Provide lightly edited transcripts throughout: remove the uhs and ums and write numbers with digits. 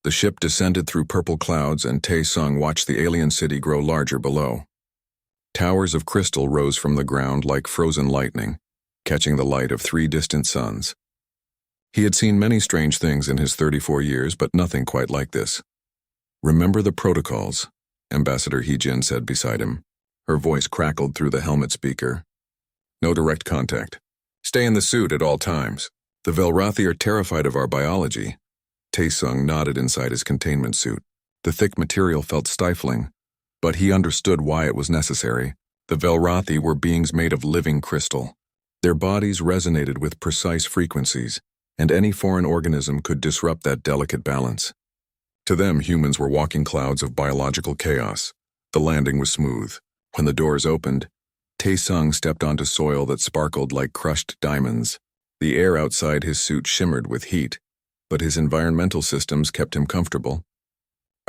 The ship descended through purple clouds, and Tae-sung watched the alien city grow larger below. Towers of crystal rose from the ground like frozen lightning, catching the light of 3 distant suns. He had seen many strange things in his 34 years, but nothing quite like this. "Remember the protocols," Ambassador Hee-jin said beside him. Her voice crackled through the helmet speaker. "No direct contact. Stay in the suit at all times. The Velrathi are terrified of our biology." Tae-sung nodded inside his containment suit. The thick material felt stifling, but he understood why it was necessary. The Velrathi were beings made of living crystal. Their bodies resonated with precise frequencies, and any foreign organism could disrupt that delicate balance. To them, humans were walking clouds of biological chaos. The landing was smooth. When the doors opened, Tae-sung stepped onto soil that sparkled like crushed diamonds. The air outside his suit shimmered with heat, but his environmental systems kept him comfortable.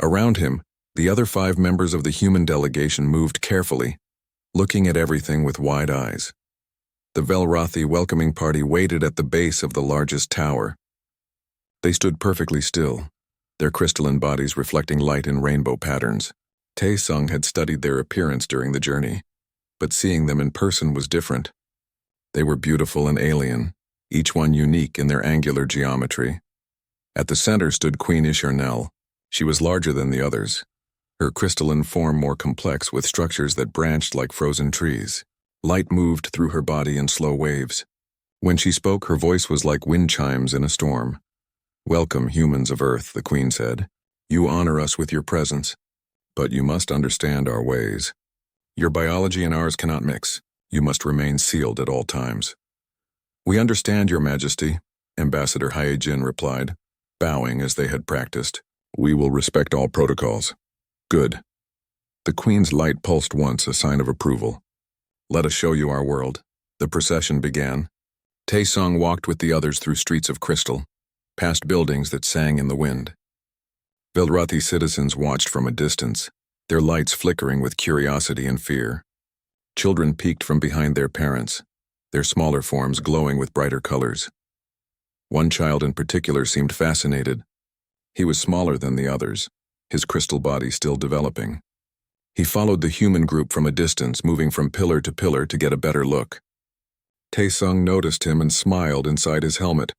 Around him, the other 5 members of the human delegation moved carefully, looking at everything with wide eyes. The Velrathi welcoming party waited at the base of the largest tower. They stood perfectly still, their crystalline bodies reflecting light in rainbow patterns. Tae-sung had studied their appearance during the journey, but seeing them in person was different. They were beautiful and alien, each one unique in their angular geometry. At the center stood Queen Ishernel. She was larger than the others, her crystalline form more complex with structures that branched like frozen trees. Light moved through her body in slow waves. When she spoke, her voice was like wind chimes in a storm. "Welcome, humans of Earth," the Queen said. "You honor us with your presence, but you must understand our ways. Your biology and ours cannot mix. You must remain sealed at all times." "We understand, Your Majesty," Ambassador Hye-jin replied, bowing as they had practiced. "We will respect all protocols." "Good." The Queen's light pulsed once, a sign of approval. "Let us show you our world." The procession began. Tae-sung walked with the others through streets of crystal, past buildings that sang in the wind. Velrathi citizens watched from a distance, their lights flickering with curiosity and fear. Children peeked from behind their parents, their smaller forms glowing with brighter colors. One child in particular seemed fascinated. He was smaller than the others, his crystal body still developing. He followed the human group from a distance, moving from pillar to pillar to get a better look. Tae-sung noticed him and smiled inside his helmet.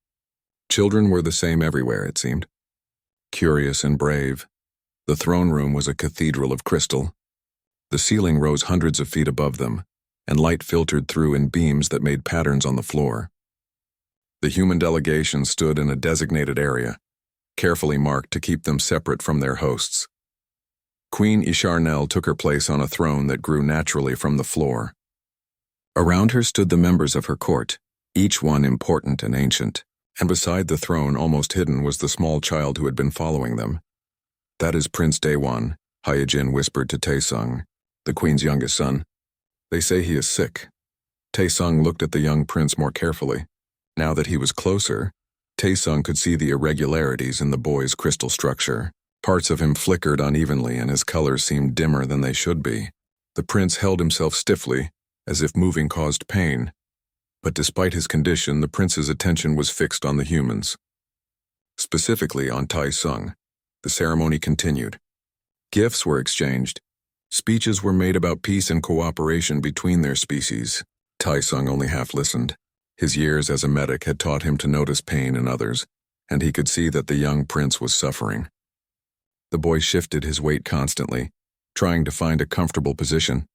Children were the same everywhere, it seemed. Curious and brave. The throne room was a cathedral of crystal. The ceiling rose hundreds of feet above them, and light filtered through in beams that made patterns on the floor. The human delegation stood in a designated area, carefully marked to keep them separate from their hosts. Queen Ishernel took her place on a throne that grew naturally from the floor. Around her stood the members of her court, each one important and ancient, and beside the throne, almost hidden, was the small child who had been following them. "That is Prince Daewon," Hye-jin whispered to Tae-sung, the Queen's youngest son. "They say he is sick." Tae-sung looked at the young prince more carefully. Now that he was closer, Tae-sung could see the irregularities in the boy's crystal structure. Parts of him flickered unevenly, and his colors seemed dimmer than they should be. The prince held himself stiffly, as if moving caused pain. But despite his condition, the prince's attention was fixed on the humans. Specifically on Tae-sung. The ceremony continued. Gifts were exchanged. Speeches were made about peace and cooperation between their species. Tae-sung only half listened. His years as a medic had taught him to notice pain in others, and he could see that the young prince was suffering. The boy shifted his weight constantly, trying to find a comfortable position.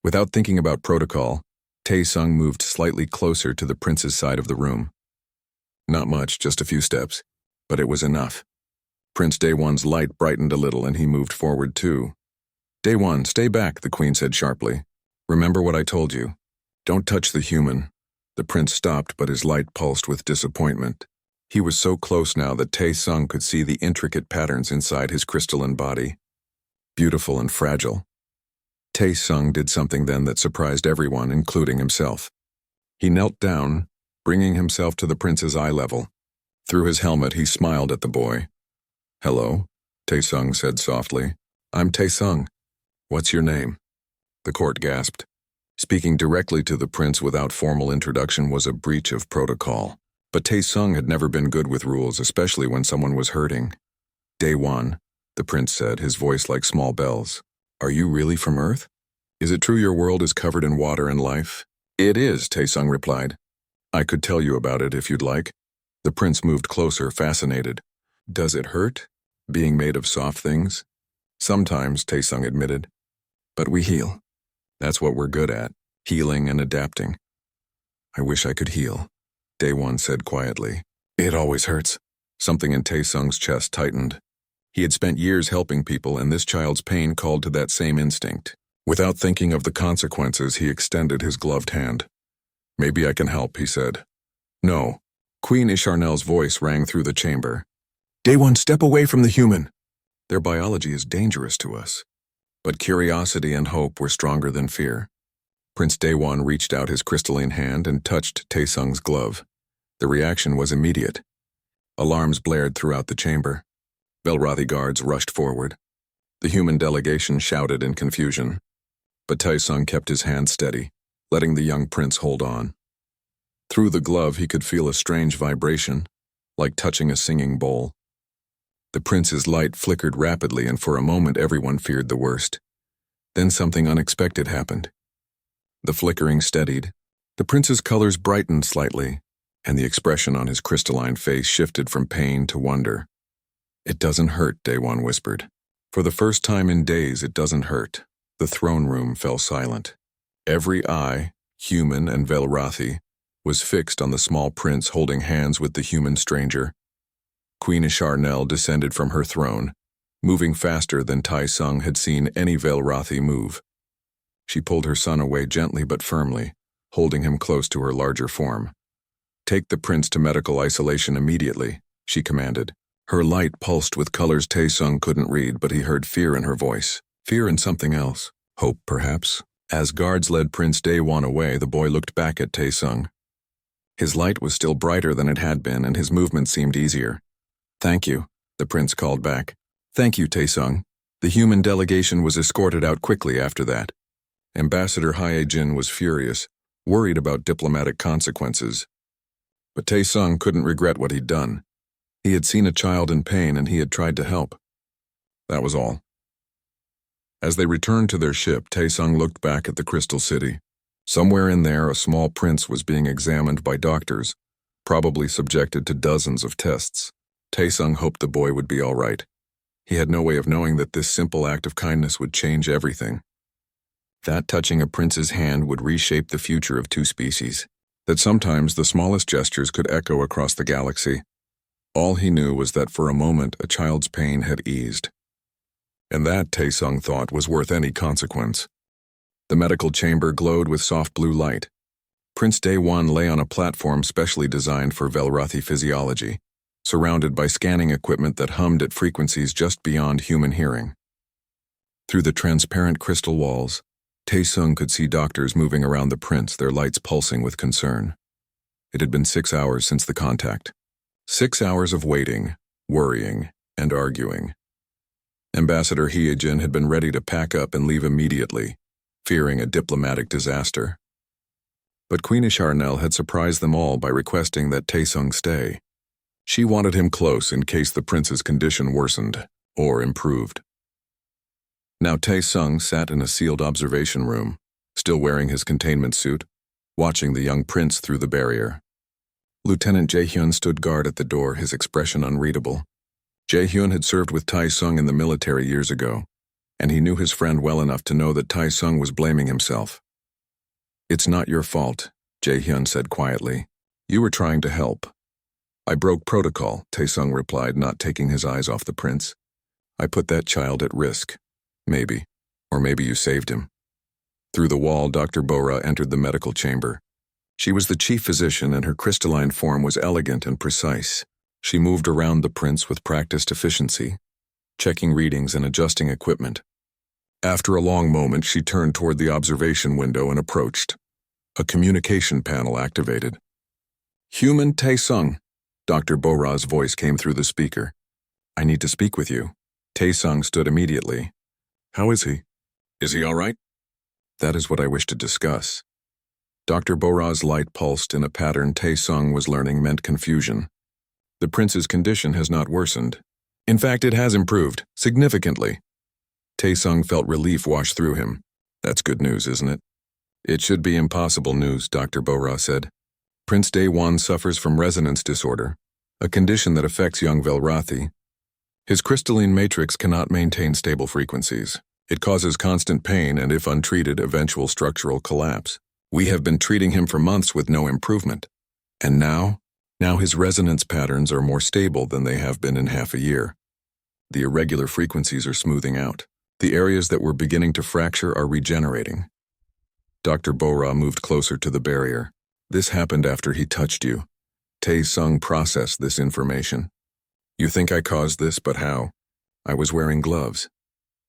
Without thinking about protocol, Tae-sung moved slightly closer to the prince's side of the room. Not much, just a few steps, but it was enough. Prince Daewon's light brightened a little, and he moved forward too. "Daewon, stay back," the Queen said sharply. "Remember what I told you. Don't touch the human." The prince stopped, but his light pulsed with disappointment. He was so close now that Tae-sung could see the intricate patterns inside his crystalline body. Beautiful and fragile. Tae-sung did something then that surprised everyone, including himself. He knelt down, bringing himself to the prince's eye level. Through his helmet, he smiled at the boy. "Hello," Tae-sung said softly. "I'm Tae-sung. What's your name?" The court gasped. Speaking directly to the prince without formal introduction was a breach of protocol. But Tae-sung had never been good with rules, especially when someone was hurting. Day 1, the prince said, his voice like small bells. Are you really from Earth? Is it true your world is covered in water and life? It is, Taesung replied. I could tell you about it if you'd like. The prince moved closer, fascinated. Does it hurt, being made of soft things? Sometimes, Taesung admitted. But we heal. That's what we're good at, healing and adapting. I wish I could heal, Day 1 said quietly. It always hurts. Something in Taesung's chest tightened. He had spent years helping people, and this child's pain called to that same instinct. Without thinking of the consequences, he extended his gloved hand. Maybe I can help, he said. No. Queen Isharnel's voice rang through the chamber. Day 1, step away from the human. Their biology is dangerous to us. But curiosity and hope were stronger than fear. Prince Day 1 reached out his crystalline hand and touched Taesung's glove. The reaction was immediate. Alarms blared throughout the chamber. Velrathi guards rushed forward. The human delegation shouted in confusion. But Taesung kept his hand steady, letting the young prince hold on. Through the glove he could feel a strange vibration, like touching a singing bowl. The prince's light flickered rapidly, and for a moment everyone feared the worst. Then something unexpected happened. The flickering steadied. The prince's colors brightened slightly, and the expression on his crystalline face shifted from pain to wonder. It doesn't hurt, Day 1 whispered. For the first time in days, it doesn't hurt. The throne room fell silent. Every eye, human and Velrathi, was fixed on the small prince holding hands with the human stranger. Queen Isharnel descended from her throne, moving faster than Taesung had seen any Velrathi move. She pulled her son away gently but firmly, holding him close to her larger form. Take the prince to medical isolation immediately, she commanded. Her light pulsed with colors Taesung couldn't read, but he heard fear in her voice. Fear and something else. Hope, perhaps. As guards led Prince Day 1 away, the boy looked back at Taesung. His light was still brighter than it had been, and his movement seemed easier. Thank you, the prince called back. Thank you, Taesung. The human delegation was escorted out quickly after that. Ambassador Hyejin was furious, worried about diplomatic consequences. But Taesung couldn't regret what he'd done. He had seen a child in pain, and he had tried to help. That was all. As they returned to their ship, Taesung looked back at the Crystal City. Somewhere in there, a small prince was being examined by doctors, probably subjected to dozens of tests. Taesung hoped the boy would be all right. He had no way of knowing that this simple act of kindness would change everything. That touching a prince's hand would reshape the future of two species. That sometimes the smallest gestures could echo across the galaxy. All he knew was that for a moment a child's pain had eased. And that, Taesung thought, was worth any consequence. The medical chamber glowed with soft blue light. Prince Day 1 lay on a platform specially designed for Velrathi physiology, surrounded by scanning equipment that hummed at frequencies just beyond human hearing. Through the transparent crystal walls, Taesung could see doctors moving around the prince, their lights pulsing with concern. It had been 6 hours since the contact. 6 hours of waiting, worrying, and arguing. Ambassador Hyejin had been ready to pack up and leave immediately, fearing a diplomatic disaster. But Queen Isharnel had surprised them all by requesting that Taesung stay. She wanted him close in case the prince's condition worsened or improved. Now Taesung sat in a sealed observation room, still wearing his containment suit, watching the young prince through the barrier. Lieutenant Jaehyun stood guard at the door, his expression unreadable. Jaehyun had served with Taesung in the military years ago, and he knew his friend well enough to know that Taesung was blaming himself. It's not your fault, Jaehyun said quietly. You were trying to help. I broke protocol, Taesung replied, not taking his eyes off the prince. I put that child at risk. Maybe. Or maybe you saved him. Through the wall, Dr. Bora entered the medical chamber. She was the chief physician, and her crystalline form was elegant and precise. She moved around the prince with practiced efficiency, checking readings and adjusting equipment. After a long moment, she turned toward the observation window and approached. A communication panel activated. Human Taesung, Dr. Bora's voice came through the speaker. I need to speak with you. Taesung stood immediately. How is he? Is he all right? That is what I wish to discuss. Dr. Bora's light pulsed in a pattern Taesung was learning meant confusion. The prince's condition has not worsened. In fact, it has improved, significantly. Taesung felt relief wash through him. That's good news, isn't it? It should be impossible news, Dr. Bora said. Prince Daewon suffers from resonance disorder, a condition that affects young Velrathi. His crystalline matrix cannot maintain stable frequencies. It causes constant pain and, if untreated, eventual structural collapse. We have been treating him for months with no improvement. And now his resonance patterns are more stable than they have been in half a year. The irregular frequencies are smoothing out. The areas that were beginning to fracture are regenerating. Dr. Bora moved closer to the barrier. This happened after he touched you. Taesung processed this information. You think I caused this, but how? I was wearing gloves.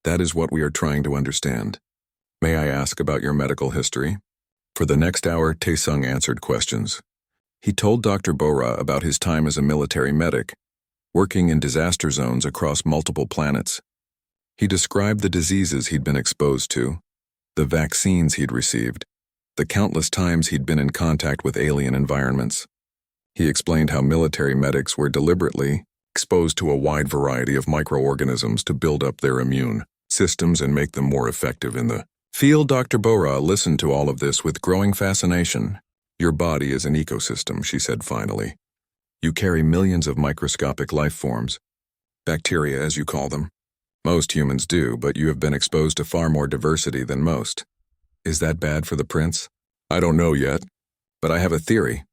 That is what we are trying to understand. May I ask about your medical history? For the next hour, Taesung answered questions. He told Dr. Bora about his time as a military medic, working in disaster zones across multiple planets. He described the diseases he'd been exposed to, the vaccines he'd received, the countless times he'd been in contact with alien environments. He explained how military medics were deliberately exposed to a wide variety of microorganisms to build up their immune systems and make them more effective in the field. Dr. Bora listened to all of this with growing fascination. Your body is an ecosystem, she said finally. You carry millions of microscopic life forms, bacteria as you call them. Most humans do, but you have been exposed to far more diversity than most. Is that bad for the prince? I don't know yet, but I have a theory.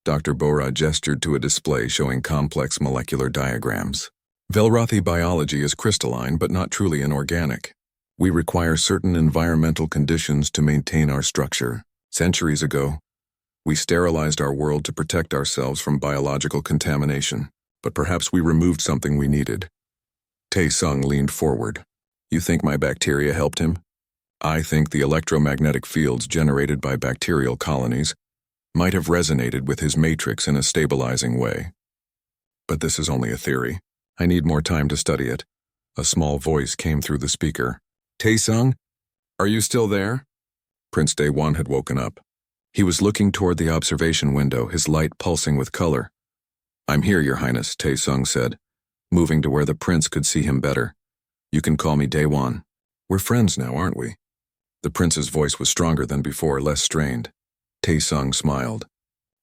Dr. Bora gestured to a display showing complex molecular diagrams. Velrathi biology is crystalline but not truly inorganic. We require certain environmental conditions to maintain our structure. Centuries ago, we sterilized our world to protect ourselves from biological contamination, but perhaps we removed something we needed. Taesung leaned forward. You think my bacteria helped him? I think the electromagnetic fields generated by bacterial colonies might have resonated with his matrix in a stabilizing way. But this is only a theory. I need more time to study it. A small voice came through the speaker. Taesung, are you still there? Prince Daewon had woken up. He was looking toward the observation window, his light pulsing with color. I'm here, Your Highness, Taesung said, moving to where the prince could see him better. You can call me Daewon. We're friends now, aren't we? The prince's voice was stronger than before, less strained. Taesung smiled.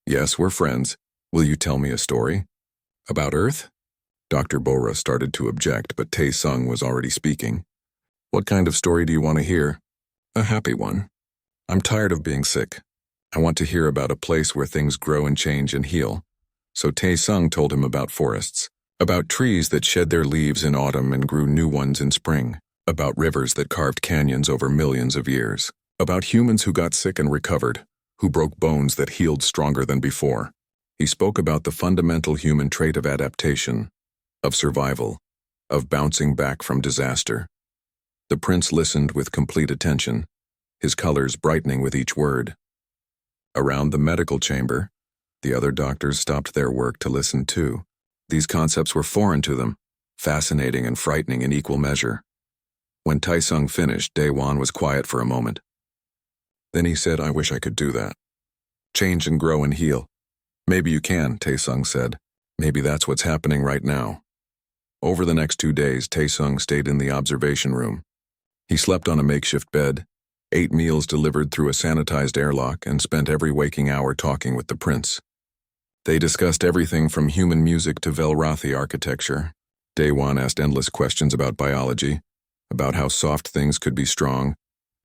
Yes, we're friends. Will you tell me a story? About Earth? Dr. Bora started to object, but Taesung was already speaking. What kind of story do you want to hear? A happy one. I'm tired of being sick. I want to hear about a place where things grow and change and heal. So Taesung told him about forests, about trees that shed their leaves in autumn and grew new ones in spring, about rivers that carved canyons over millions of years, about humans who got sick and recovered, who broke bones that healed stronger than before. He spoke about the fundamental human trait of adaptation, of survival, of bouncing back from disaster. The prince listened with complete attention, his colors brightening with each word. Around the medical chamber, the other doctors stopped their work to listen too. These concepts were foreign to them, fascinating and frightening in equal measure. When Taesung finished, Daewon was quiet for a moment. Then he said, I wish I could do that. Change and grow and heal. Maybe you can, Taesung said. Maybe that's what's happening right now. Over the next 2 days, Taesung stayed in the observation room. He slept on a makeshift bed, ate meals delivered through a sanitized airlock, and spent every waking hour talking with the prince. They discussed everything from human music to Velrathi architecture. Daewon asked endless questions about biology, about how soft things could be strong,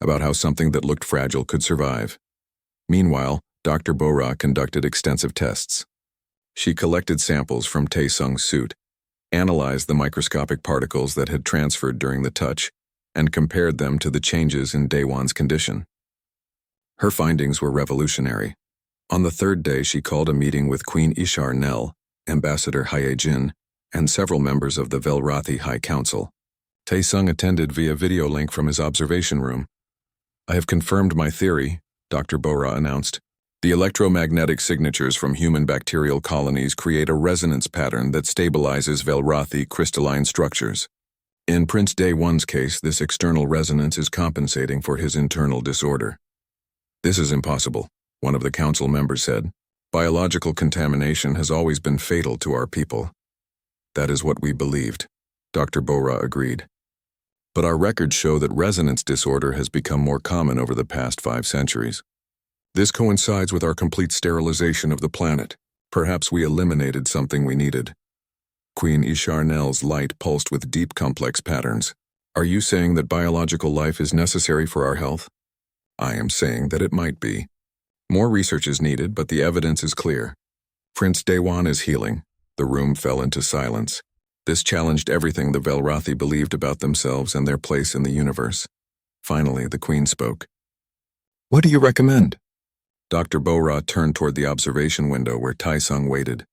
about how something that looked fragile could survive. Meanwhile, Dr. Bora conducted extensive tests. She collected samples from Taesung's suit, analyzed the microscopic particles that had transferred during the touch, and compared them to the changes in Daewon's condition. Her findings were revolutionary. On the 3rd day, she called a meeting with Queen Ishar Nel, Ambassador Hyejin, and several members of the Velrathi High Council. Taesung attended via video link from his observation room. I have confirmed my theory, Dr. Bora announced. The electromagnetic signatures from human bacterial colonies create a resonance pattern that stabilizes Velrathi crystalline structures. In Prince Daewon's case, this external resonance is compensating for his internal disorder. This is impossible, one of the council members said. Biological contamination has always been fatal to our people. That is what we believed. Dr. Bora agreed. But our records show that resonance disorder has become more common over the past 5 centuries. This coincides with our complete sterilization of the planet. Perhaps we eliminated something we needed. Queen Isharnel's light pulsed with deep, complex patterns. Are you saying that biological life is necessary for our health? I am saying that it might be. More research is needed, but the evidence is clear. Prince Dewan is healing. The room fell into silence. This challenged everything the Velrathi believed about themselves and their place in the universe. Finally, the Queen spoke. What do you recommend? Dr. Bora turned toward the observation window where Taisung waited.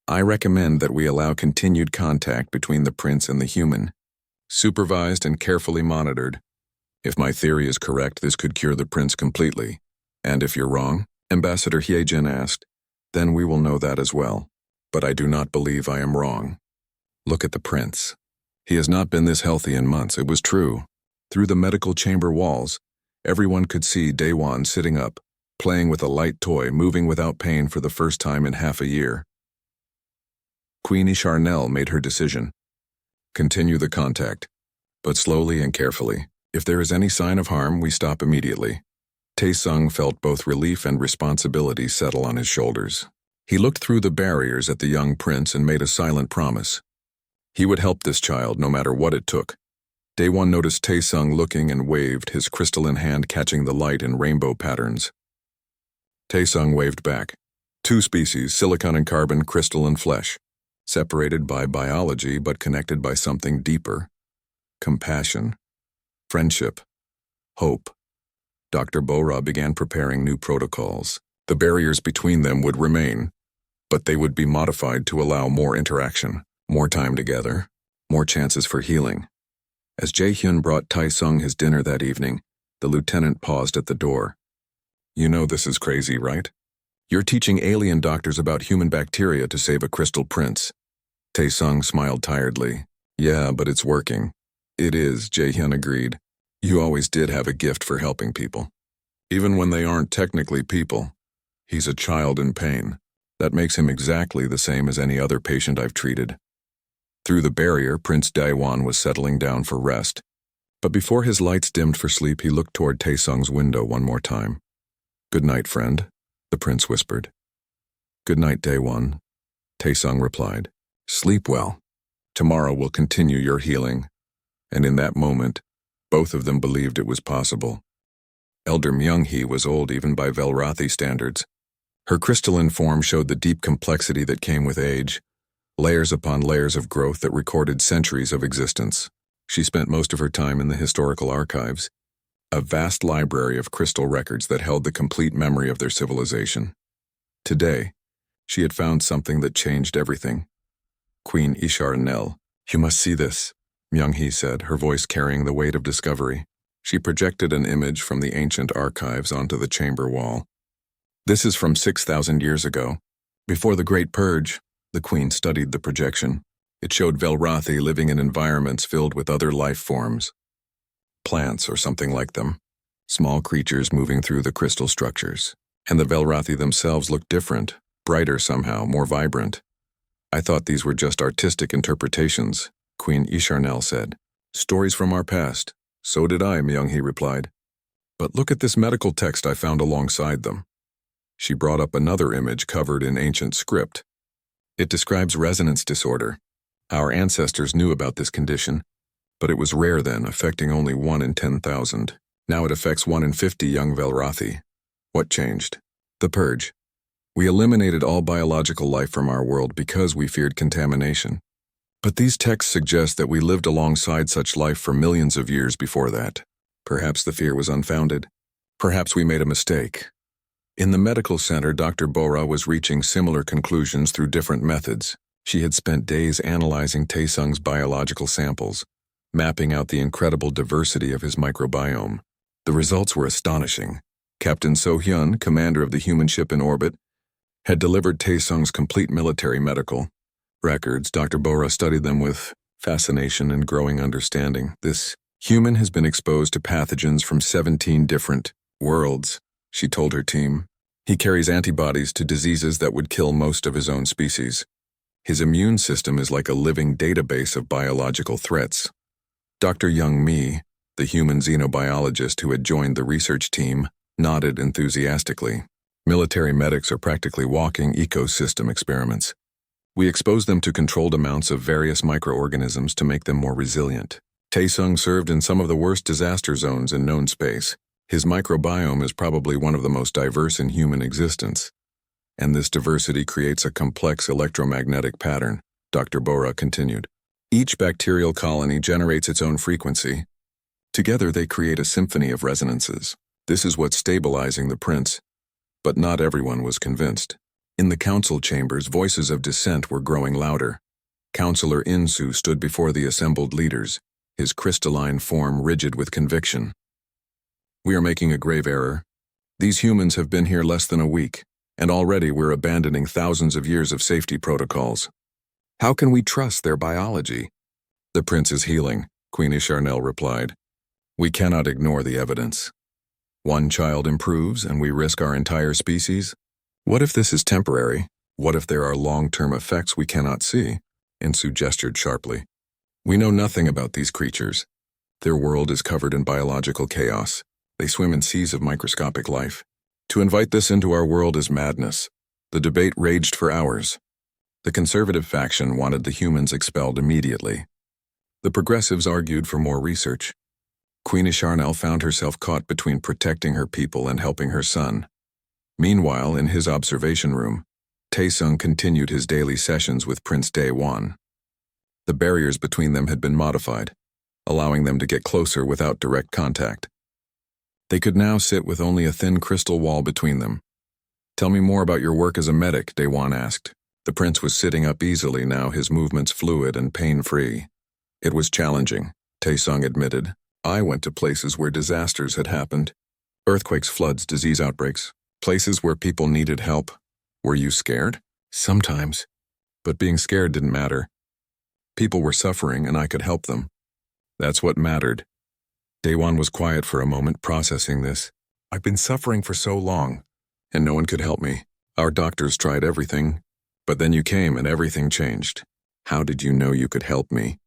I recommend that we allow continued contact between the prince and the human, supervised and carefully monitored. If my theory is correct, this could cure the prince completely. And if you're wrong, Ambassador Hyejin asked, then we will know that as well. But I do not believe I am wrong. Look at the prince. He has not been this healthy in months. It was true. Through the medical chamber walls, everyone could see Dewan sitting up, playing with a light toy, moving without pain for the first time in half a year. Queen Isharnel made her decision. Continue the contact, but slowly and carefully. If there is any sign of harm, we stop immediately. Taesung felt both relief and responsibility settle on his shoulders. He looked through the barriers at the young prince and made a silent promise. He would help this child no matter what it took. Daewon noticed Taesung looking and waved, his crystalline hand catching the light in rainbow patterns. Taesung waved back. 2 species, silicon and carbon, crystal and flesh. Separated by biology but connected by something deeper. Compassion. Friendship. Hope. Dr. Bora began preparing new protocols. The barriers between them would remain, but they would be modified to allow more interaction, more time together, more chances for healing. As Jae-hyun brought Taesung his dinner that evening, the lieutenant paused at the door. You know this is crazy, right? You're teaching alien doctors about human bacteria to save a crystal prince. Taesung smiled tiredly. Yeah, but it's working. It is, Jae-hyun agreed. You always did have a gift for helping people. Even when they aren't technically people. He's a child in pain. That makes him exactly the same as any other patient I've treated. Through the barrier, Prince Daewon was settling down for rest. But before his lights dimmed for sleep, he looked toward Taesung's window one more time. Good night, friend, the prince whispered. Good night, Daewon, Taesung replied. Sleep well. Tomorrow will continue your healing. And in that moment, both of them believed it was possible. Elder Myung-hee was old even by Velrathi standards. Her crystalline form showed the deep complexity that came with age, layers upon layers of growth that recorded centuries of existence. She spent most of her time in the historical archives, a vast library of crystal records that held the complete memory of their civilization. Today, she had found something that changed everything. Queen Isharnel, you must see this, Myung-hee said, her voice carrying the weight of discovery. She projected an image from the ancient archives onto the chamber wall. This is from 6,000 years ago. Before the Great Purge, the queen studied the projection. It showed Velrathi living in environments filled with other life forms. Plants or something like them. Small creatures moving through the crystal structures. And the Velrathi themselves looked different, brighter somehow, more vibrant. I thought these were just artistic interpretations, Queen Isharnel said. Stories from our past. So did I, Myung-hee replied. But look at this medical text I found alongside them. She brought up another image covered in ancient script. It describes resonance disorder. Our ancestors knew about this condition, but it was rare then, affecting only 1 in 10,000. Now it affects 1 in 50 young Velrathi. What changed? The purge. We eliminated all biological life from our world because we feared contamination. But these texts suggest that we lived alongside such life for millions of years before that. Perhaps the fear was unfounded. Perhaps we made a mistake. In the medical center, Dr. Bora was reaching similar conclusions through different methods. She had spent days analyzing Taesung's biological samples, mapping out the incredible diversity of his microbiome. The results were astonishing. Captain So-hyun, commander of the human ship in orbit, had delivered Taesung's complete military medical records. Dr. Bora studied them with fascination and growing understanding. This human has been exposed to pathogens from 17 different worlds, she told her team. He carries antibodies to diseases that would kill most of his own species. His immune system is like a living database of biological threats. Dr. Young Mi, the human xenobiologist who had joined the research team, nodded enthusiastically. Military medics are practically walking ecosystem experiments. We expose them to controlled amounts of various microorganisms to make them more resilient. Taesung served in some of the worst disaster zones in known space. His microbiome is probably one of the most diverse in human existence. And this diversity creates a complex electromagnetic pattern, Dr. Bora continued. Each bacterial colony generates its own frequency. Together they create a symphony of resonances. This is what's stabilizing the prince. But not everyone was convinced. In the council chambers, voices of dissent were growing louder. Councillor Insu stood before the assembled leaders, his crystalline form rigid with conviction. We are making a grave error. These humans have been here less than a week, and already we're abandoning thousands of years of safety protocols. How can we trust their biology? The prince is healing, Queen Isharnel replied. We cannot ignore the evidence. One child improves and we risk our entire species? What if this is temporary? What if there are long-term effects we cannot see? Insu gestured sharply. We know nothing about these creatures. Their world is covered in biological chaos. They swim in seas of microscopic life. To invite this into our world is madness. The debate raged for hours. The conservative faction wanted the humans expelled immediately. The progressives argued for more research. Queen Isharnel found herself caught between protecting her people and helping her son. Meanwhile, in his observation room, Taesung continued his daily sessions with Prince Daewon. The barriers between them had been modified, allowing them to get closer without direct contact. They could now sit with only a thin crystal wall between them. Tell me more about your work as a medic, Daewon asked. The prince was sitting up easily now, his movements fluid and pain-free. It was challenging, Taesung admitted. I went to places where disasters had happened. Earthquakes, floods, disease outbreaks. Places where people needed help. Were you scared? Sometimes. But being scared didn't matter. People were suffering and I could help them. That's what mattered. Daewon was quiet for a moment, processing this. I've been suffering for so long, and no one could help me. Our doctors tried everything, but then you came and everything changed. How did you know you could help me?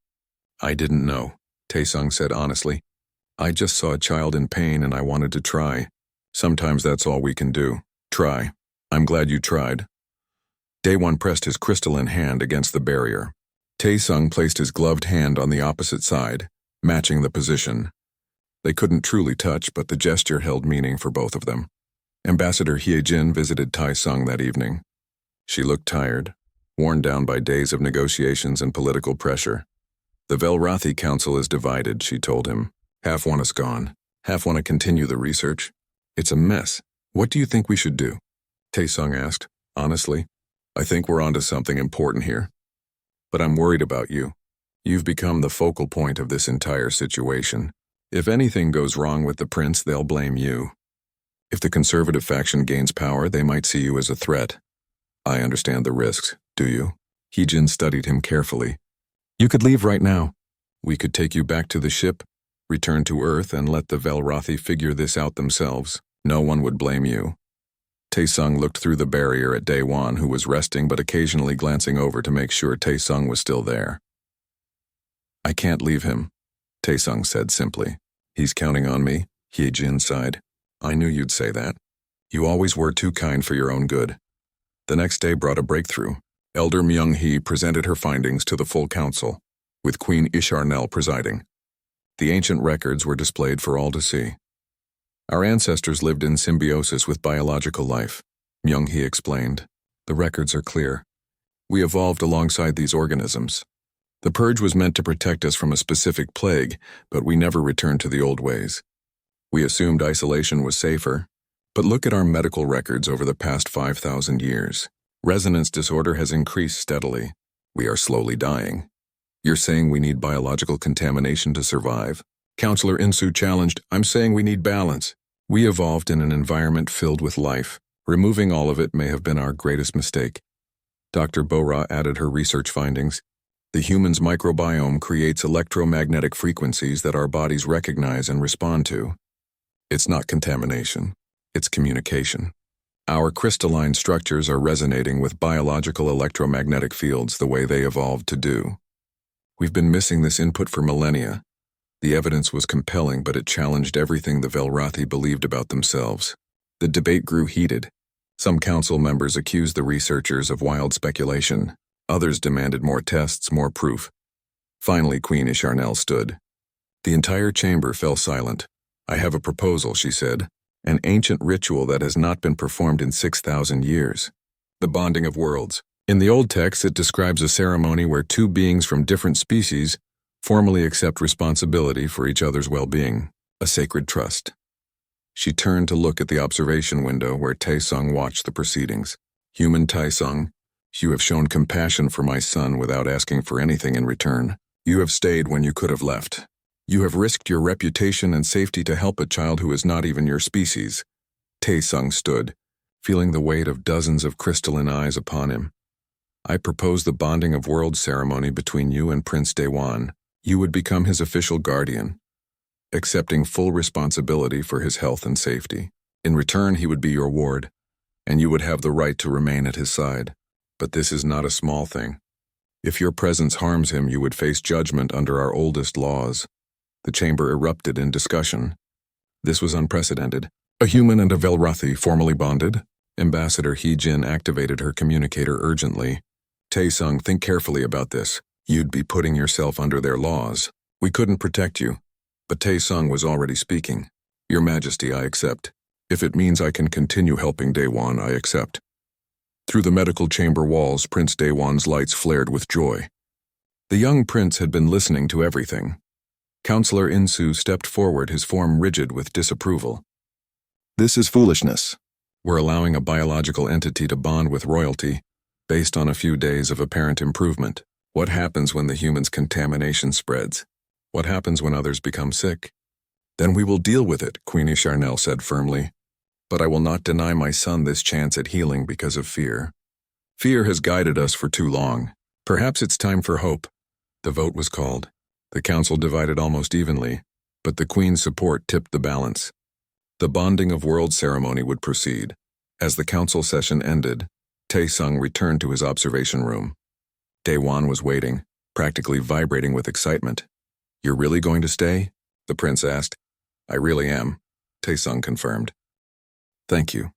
I didn't know, Taesung said honestly. I just saw a child in pain and I wanted to try. Sometimes that's all we can do. Try. I'm glad you tried. Daewon pressed his crystalline hand against the barrier. Taesung placed his gloved hand on the opposite side, matching the position. They couldn't truly touch, but the gesture held meaning for both of them. Ambassador Hyejin visited Taesung that evening. She looked tired, worn down by days of negotiations and political pressure. The Velrathi Council is divided, she told him. Half want us gone, half want to continue the research. It's a mess. What do you think we should do? Taesung asked. Honestly, I think we're onto something important here. But I'm worried about you. You've become the focal point of this entire situation. If anything goes wrong with the prince, they'll blame you. If the conservative faction gains power, they might see you as a threat. I understand the risks, do you? Hyejin studied him carefully. You could leave right now. We could take you back to the ship, return to Earth, and let the Velrathi figure this out themselves. No one would blame you. Taesung looked through the barrier at Daewon, who was resting but occasionally glancing over to make sure Taesung was still there. I can't leave him, Taesung said simply. He's counting on me, Hyejin sighed. I knew you'd say that. You always were too kind for your own good. The next day brought a breakthrough. Elder Myung-hee presented her findings to the full council, with Queen Isharnel presiding. The ancient records were displayed for all to see. Our ancestors lived in symbiosis with biological life, Myung-hee explained. The records are clear. We evolved alongside these organisms. The purge was meant to protect us from a specific plague, but we never returned to the old ways. We assumed isolation was safer, but look at our medical records over the past 5,000 years. Resonance disorder has increased steadily. We are slowly dying. You're saying we need biological contamination to survive? Counselor Insu challenged, I'm saying we need balance. We evolved in an environment filled with life. Removing all of it may have been our greatest mistake. Dr. Bora added her research findings. The human's microbiome creates electromagnetic frequencies that our bodies recognize and respond to. It's not contamination. It's communication. Our crystalline structures are resonating with biological electromagnetic fields the way they evolved to do. We've been missing this input for millennia. The evidence was compelling, but it challenged everything the Velrathi believed about themselves. The debate grew heated. Some council members accused the researchers of wild speculation. Others demanded more tests, more proof. Finally, Queen Isharnel stood. The entire chamber fell silent. "I have a proposal," she said. "An ancient ritual that has not been performed in 6,000 years. The bonding of worlds. In the old text, it describes a ceremony where two beings from different species formally accept responsibility for each other's well-being, a sacred trust." She turned to look at the observation window where Taesung watched the proceedings. "Human Taesung, you have shown compassion for my son without asking for anything in return. You have stayed when you could have left. You have risked your reputation and safety to help a child who is not even your species." Taesung stood, feeling the weight of dozens of crystalline eyes upon him. "I propose the bonding of worlds ceremony between you and Prince Dewan. You would become his official guardian, accepting full responsibility for his health and safety. In return, he would be your ward, and you would have the right to remain at his side. But this is not a small thing. If your presence harms him, you would face judgment under our oldest laws." The chamber erupted in discussion. This was unprecedented. A human and a Velrathi formally bonded? Ambassador He-Jin activated her communicator urgently. "Taesung, think carefully about this. You'd be putting yourself under their laws. We couldn't protect you." But Taesung was already speaking. "Your Majesty, I accept. If it means I can continue helping Daewon, I accept." Through the medical chamber walls, Prince Daewon's lights flared with joy. The young prince had been listening to everything. Counselor Insu stepped forward, his form rigid with disapproval. "This is foolishness. We're allowing a biological entity to bond with royalty based on a few days of apparent improvement. What happens when the human's contamination spreads? What happens when others become sick?" "Then we will deal with it," Queen Isharnel said firmly. "But I will not deny my son this chance at healing because of fear. Fear has guided us for too long. Perhaps it's time for hope." The vote was called. The council divided almost evenly, but the Queen's support tipped the balance. The bonding of worlds ceremony would proceed. As the council session ended, Taesung returned to his observation room. Daewon was waiting, practically vibrating with excitement. "You're really going to stay?" the prince asked. "I really am," Taesung confirmed. "Thank you."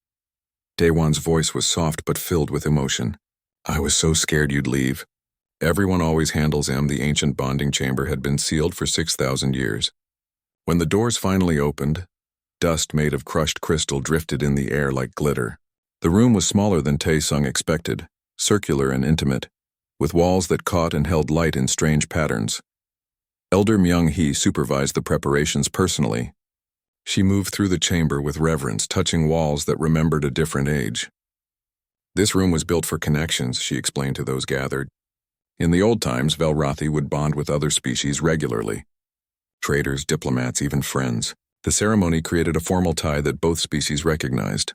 Daewon's voice was soft but filled with emotion. "I was so scared you'd leave. Everyone always handles him. The ancient bonding chamber had been sealed for 6,000 years. When the doors finally opened, dust made of crushed crystal drifted in the air like glitter. The room was smaller than Taesung expected, circular and intimate, with walls that caught and held light in strange patterns. Elder Myung-hee supervised the preparations personally. She moved through the chamber with reverence, touching walls that remembered a different age. "This room was built for connections," she explained to those gathered. "In the old times, Velrathi would bond with other species regularly. Traders, diplomats, even friends. The ceremony created a formal tie that both species recognized."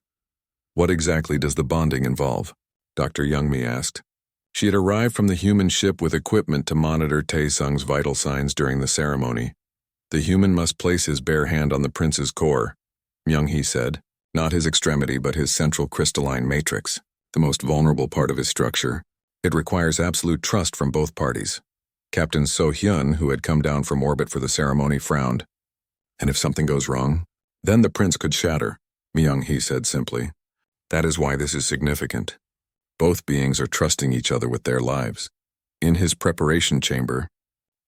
"What exactly does the bonding involve?" Dr. Youngmi asked. She had arrived from the human ship with equipment to monitor Taesung's vital signs during the ceremony. "The human must place his bare hand on the prince's core," Myung-hee said. "Not his extremity, but his central crystalline matrix, the most vulnerable part of his structure. It requires absolute trust from both parties." Captain So-hyun, who had come down from orbit for the ceremony, frowned. "And if something goes wrong? Then the prince could shatter," Myung-hee said simply. "That is why this is significant. Both beings are trusting each other with their lives." In his preparation chamber,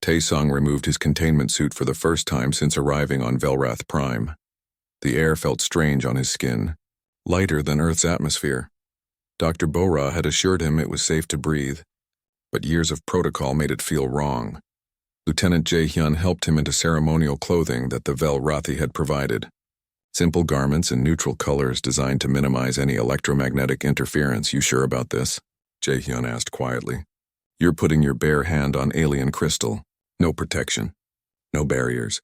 Taesung removed his containment suit for the first time since arriving on Velrath Prime. The air felt strange on his skin, lighter than Earth's atmosphere. Dr. Bora had assured him it was safe to breathe, but years of protocol made it feel wrong. Lieutenant Jae-hyun helped him into ceremonial clothing that the Velrathi had provided. Simple garments in neutral colors designed to minimize any electromagnetic interference. "You sure about this?" Jae-hyun asked quietly. "You're putting your bare hand on alien crystal. No protection. No barriers.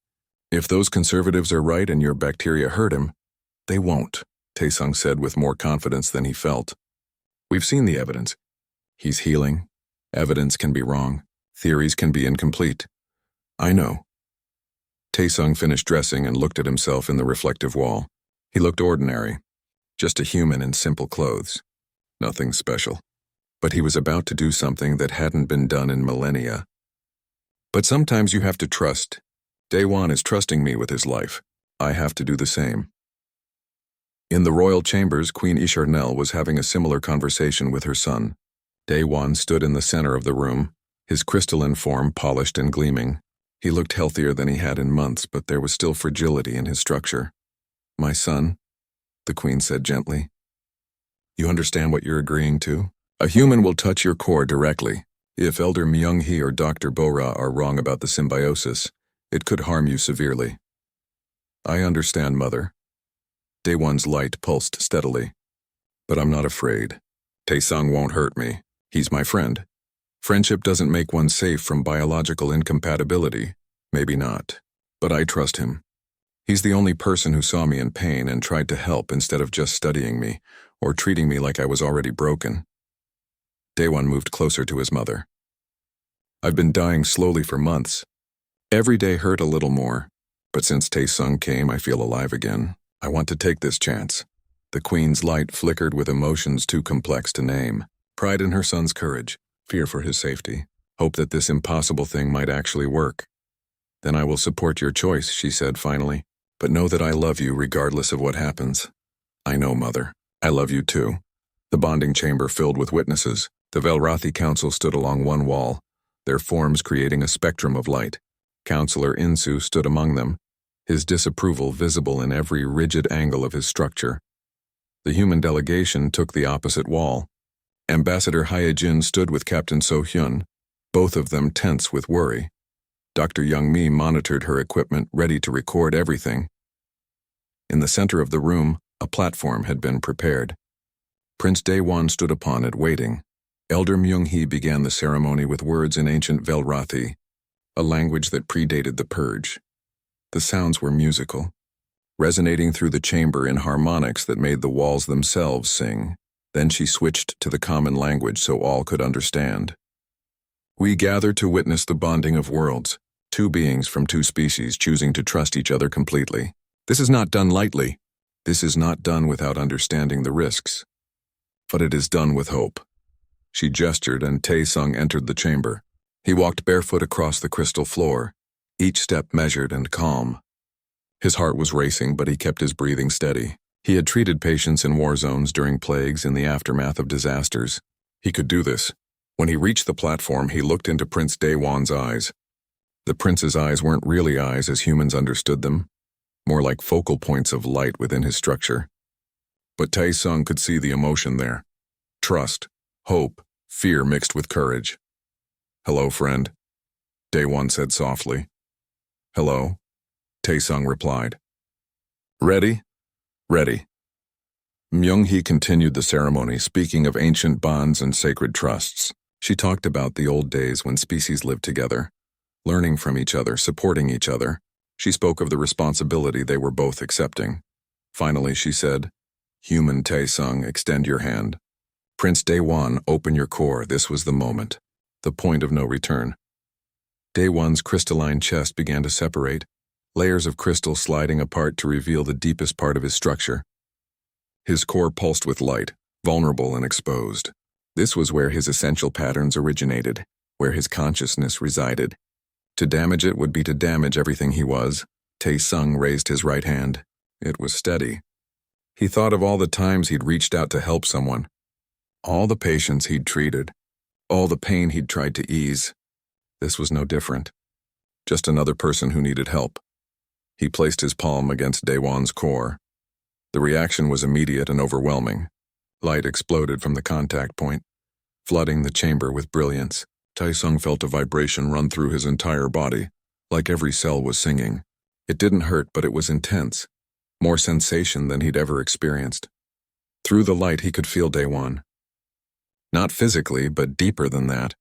If those conservatives are right and your bacteria hurt him, they won't," Taesung said with more confidence than he felt. "We've seen the evidence. He's healing. Evidence can be wrong. Theories can be incomplete." "I know." Taesung finished dressing and looked at himself in the reflective wall. He looked ordinary. Just a human in simple clothes. Nothing special. But he was about to do something that hadn't been done in millennia. But sometimes you have to trust. Daewon is trusting me with his life. I have to do the same. In the royal chambers, Queen Ishernel was having a similar conversation with her son. Daewon stood in the center of the room, his crystalline form polished and gleaming. He looked healthier than he had in months, but there was still fragility in his structure. "My son," the queen said gently, "you understand what you're agreeing to? A human will touch your core directly. If Elder Myung-hee or Dr. Bora are wrong about the symbiosis, it could harm you severely." "I understand, Mother." Daewon's light pulsed steadily. "But I'm not afraid. Taesung won't hurt me. He's my friend. Friendship doesn't make one safe from biological incompatibility. Maybe not. But I trust him. He's the only person who saw me in pain and tried to help instead of just studying me, or treating me like I was already broken." Daewon moved closer to his mother. "I've been dying slowly for months. Every day hurt a little more, but since Taesung came, I feel alive again. I want to take this chance." The queen's light flickered with emotions too complex to name. Pride in her son's courage, fear for his safety, hope that this impossible thing might actually work. "Then I will support your choice," she said finally, "but know that I love you regardless of what happens." "I know, Mother. I love you too." The bonding chamber filled with witnesses. The Velrathi Council stood along one wall, their forms creating a spectrum of light. Counselor Insu stood among them, his disapproval visible in every rigid angle of his structure. The human delegation took the opposite wall. Ambassador Hyejin stood with Captain So-hyun, both of them tense with worry. Dr. Young-mi monitored her equipment, ready to record everything. In the center of the room, a platform had been prepared. Prince Daewon stood upon it, waiting. Elder Myung-hee began the ceremony with words in ancient Velrathi, a language that predated the purge. The sounds were musical, resonating through the chamber in harmonics that made the walls themselves sing. Then she switched to the common language so all could understand. "We gather to witness the bonding of worlds, two beings from two species choosing to trust each other completely. This is not done lightly. This is not done without understanding the risks. But it is done with hope." She gestured and Taesung entered the chamber. He walked barefoot across the crystal floor, each step measured and calm. His heart was racing, but he kept his breathing steady. He had treated patients in war zones during plagues in the aftermath of disasters. He could do this. When he reached the platform, he looked into Prince Daewon's eyes. The prince's eyes weren't really eyes as humans understood them, more like focal points of light within his structure. But Taesung could see the emotion there. Trust, hope, fear mixed with courage. "Hello, friend," Daewon said softly. "Hello," Taesung replied. "Ready?" "Ready." Myung-hee continued the ceremony, speaking of ancient bonds and sacred trusts. She talked about the old days when species lived together, learning from each other, supporting each other. She spoke of the responsibility they were both accepting. Finally, she said, "Human Taesung, extend your hand." "Prince Daewon, open your core." This was the moment, the point of no return. Daewon's crystalline chest began to separate, layers of crystal sliding apart to reveal the deepest part of his structure. His core pulsed with light, vulnerable and exposed. This was where his essential patterns originated, where his consciousness resided. To damage it would be to damage everything he was. Taesung raised his right hand. It was steady. He thought of all the times he'd reached out to help someone, all the patients he'd treated, all the pain he'd tried to ease. This was no different. Just another person who needed help. He placed his palm against Daewon's core. The reaction was immediate and overwhelming. Light exploded from the contact point, flooding the chamber with brilliance. Taesung felt a vibration run through his entire body, like every cell was singing. It didn't hurt, but it was intense, more sensation than he'd ever experienced. Through the light, he could feel Daewon. Not physically, but deeper than that.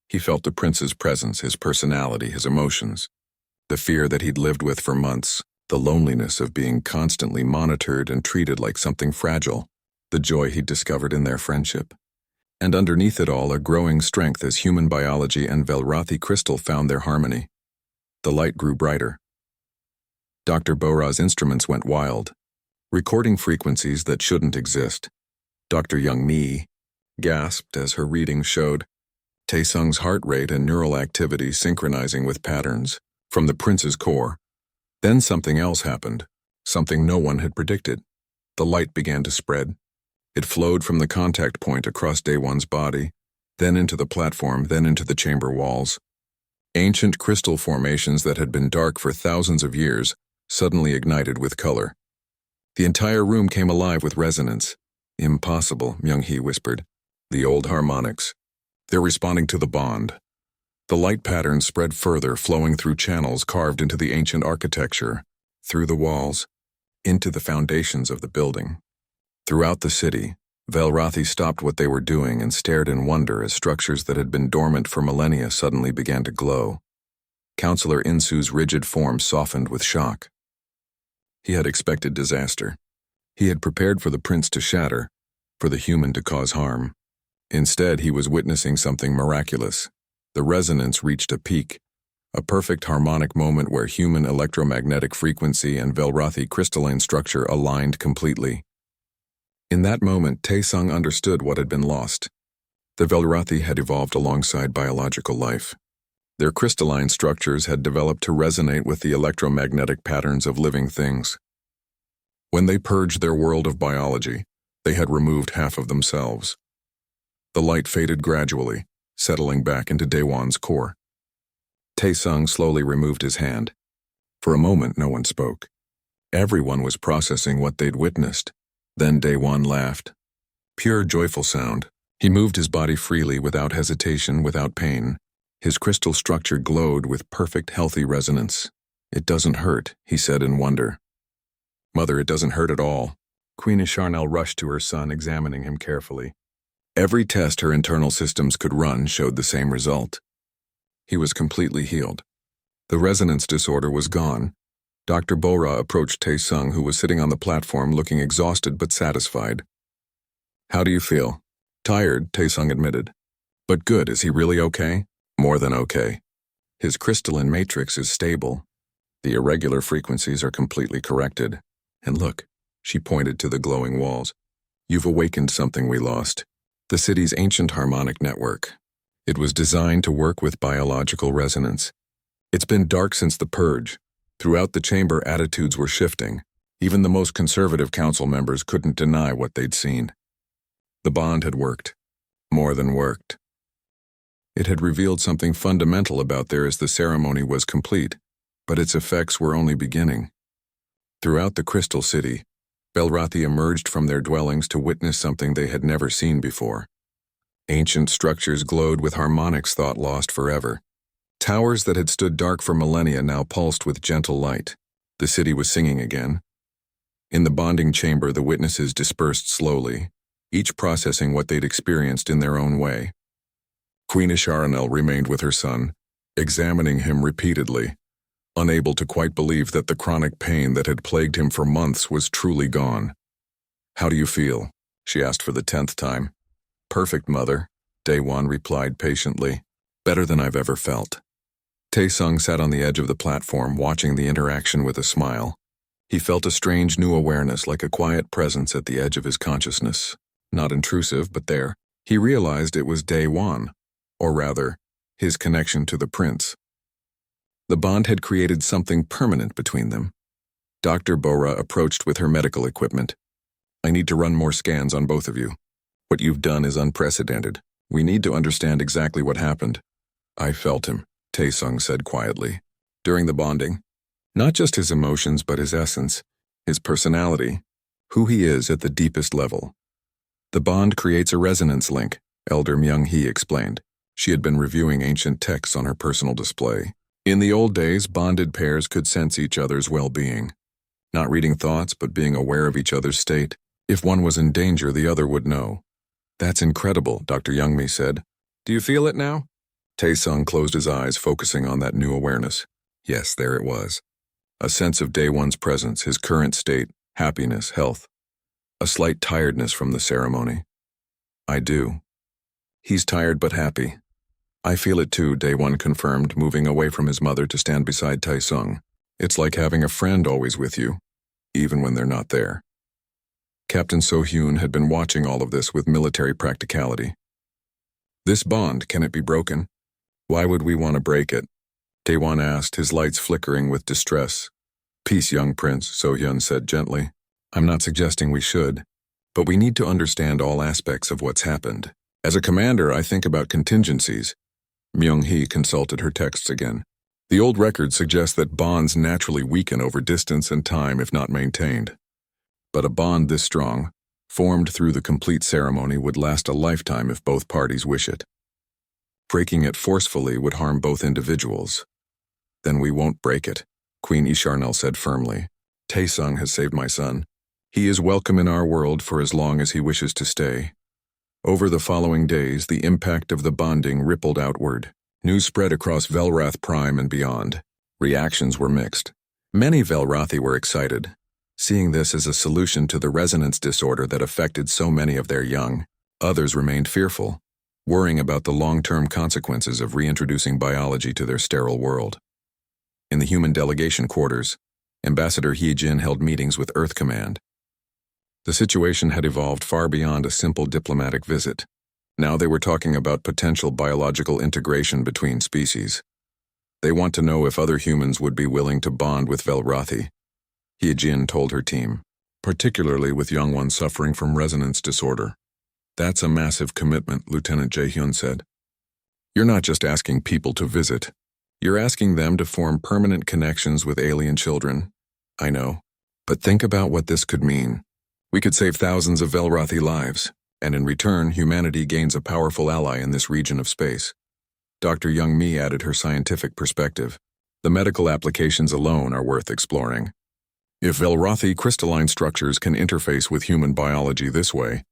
He felt the prince's presence, his personality, his emotions. The fear that he'd lived with for months, the loneliness of being constantly monitored and treated like something fragile, the joy he'd discovered in their friendship. And underneath it all, a growing strength as human biology and Velrathi crystal found their harmony. The light grew brighter. Dr. Bora's instruments went wild. recording frequencies that shouldn't exist. Dr. Young Mi gasped as her readings showed Taesung's heart rate and neural activity synchronizing with patterns from the prince's core. Then something else happened, something no one had predicted. The light began to spread. It flowed from the contact point across Daewon's body, then into the platform, then into the chamber walls. Ancient crystal formations that had been dark for thousands of years suddenly ignited with color. The entire room came alive with resonance. Impossible, Myung-hee whispered. The old harmonics. They're responding to the bond. The light patterns spread further, flowing through channels carved into the ancient architecture, through the walls, into the foundations of the building. Throughout the city, Velrathi stopped what they were doing and stared in wonder as structures that had been dormant for millennia suddenly began to glow. Counselor Insu's rigid form softened with shock. He had expected disaster. He had prepared for the prince to shatter, for the human to cause harm. Instead, he was witnessing something miraculous. The resonance reached a peak, a perfect harmonic moment where human electromagnetic frequency and Velrathi crystalline structure aligned completely. In that moment, Taesung understood what had been lost. The Velrathi had evolved alongside biological life. Their crystalline structures had developed to resonate with the electromagnetic patterns of living things. When they purged their world of biology, they had removed half of themselves. The light faded gradually, settling back into Daewon's core. Taesung slowly removed his hand. For a moment, no one spoke. Everyone was processing what they'd witnessed. Then Daewon laughed. Pure joyful sound. He moved his body freely, without hesitation, without pain. His crystal structure glowed with perfect, healthy resonance. It doesn't hurt, he said in wonder. Mother, it doesn't hurt at all. Queen Isharnel rushed to her son, examining him carefully. Every test her internal systems could run showed the same result. He was completely healed. The resonance disorder was gone. Dr. Bora approached Taesung, who was sitting on the platform looking exhausted but satisfied. How do you feel? Tired, Taesung admitted. But good, is he really okay? More than okay. His crystalline matrix is stable. The irregular frequencies are completely corrected. And look, she pointed to the glowing walls. You've awakened something we lost. The city's ancient harmonic network. It was designed to work with biological resonance. It's been dark since the purge. Throughout the chamber, attitudes were shifting. Even the most conservative council members couldn't deny what they'd seen. The bond had worked. More than worked. It had revealed something fundamental about there as the ceremony was complete, but its effects were only beginning. Throughout the Crystal City, Velrathi emerged from their dwellings to witness something they had never seen before. Ancient structures glowed with harmonics thought lost forever. Towers that had stood dark for millennia now pulsed with gentle light. The city was singing again. In the bonding chamber, the witnesses dispersed slowly, each processing what they'd experienced in their own way. Queen Isharanel remained with her son, examining him repeatedly, unable to quite believe that the chronic pain that had plagued him for months was truly gone. How do you feel? She asked for the 10th time. Perfect, mother, Daewon replied patiently. Better than I've ever felt. Taesung sat on the edge of the platform, watching the interaction with a smile. He felt a strange new awareness, like a quiet presence at the edge of his consciousness. Not intrusive, but there. He realized it was Daewon, or rather, his connection to the prince. The bond had created something permanent between them. Dr. Bora approached with her medical equipment. I need to run more scans on both of you. What you've done is unprecedented. We need to understand exactly what happened. I felt him, Taesung said quietly. During the bonding. Not just his emotions, but his essence, his personality, who he is at the deepest level. The bond creates a resonance link, Elder Myung-hee explained. She had been reviewing ancient texts on her personal display. In the old days, bonded pairs could sense each other's well-being. Not reading thoughts, but being aware of each other's state. If one was in danger, the other would know. That's incredible, Dr. Youngmi said. Do you feel it now? Taesung closed his eyes, focusing on that new awareness. Yes, there it was. A sense of Daewon's presence, his current state, happiness, health. A slight tiredness from the ceremony. I do. He's tired but happy. I feel it too, Daewon confirmed, moving away from his mother to stand beside Taesung. It's like having a friend always with you, even when they're not there. Captain So-hyun had been watching all of this with military practicality. "This bond, can it be broken? Why would we want to break it?" Taewon asked, his lights flickering with distress. "Peace, young prince," So-hyun said gently. "I'm not suggesting we should, but we need to understand all aspects of what's happened. As a commander, I think about contingencies." Myung-hee consulted her texts again. "The old record suggests that bonds naturally weaken over distance and time if not maintained. But a bond this strong, formed through the complete ceremony, would last a lifetime if both parties wish it. Breaking it forcefully would harm both individuals." "Then we won't break it," Queen Isharnel said firmly. "Taesung has saved my son. He is welcome in our world for as long as he wishes to stay." Over the following days, the impact of the bonding rippled outward. News spread across Velrath Prime and beyond. Reactions were mixed. Many Velrathi were excited, seeing this as a solution to the resonance disorder that affected so many of their young. Others remained fearful, worrying about the long-term consequences of reintroducing biology to their sterile world. In the human delegation quarters, Ambassador Hee-jin held meetings with Earth Command. The situation had evolved far beyond a simple diplomatic visit. Now they were talking about potential biological integration between species. They want to know if other humans would be willing to bond with Velrathi, Hee-jin told her team, particularly with young ones suffering from resonance disorder. "That's a massive commitment," Lieutenant Jae-hyun said. "You're not just asking people to visit. You're asking them to form permanent connections with alien children." "I know, but think about what this could mean. We could save thousands of Velrathi lives, and in return, humanity gains a powerful ally in this region of space." Dr. Young-mi added her scientific perspective. "The medical applications alone are worth exploring. If Velrathi crystalline structures can interface with human biology this way,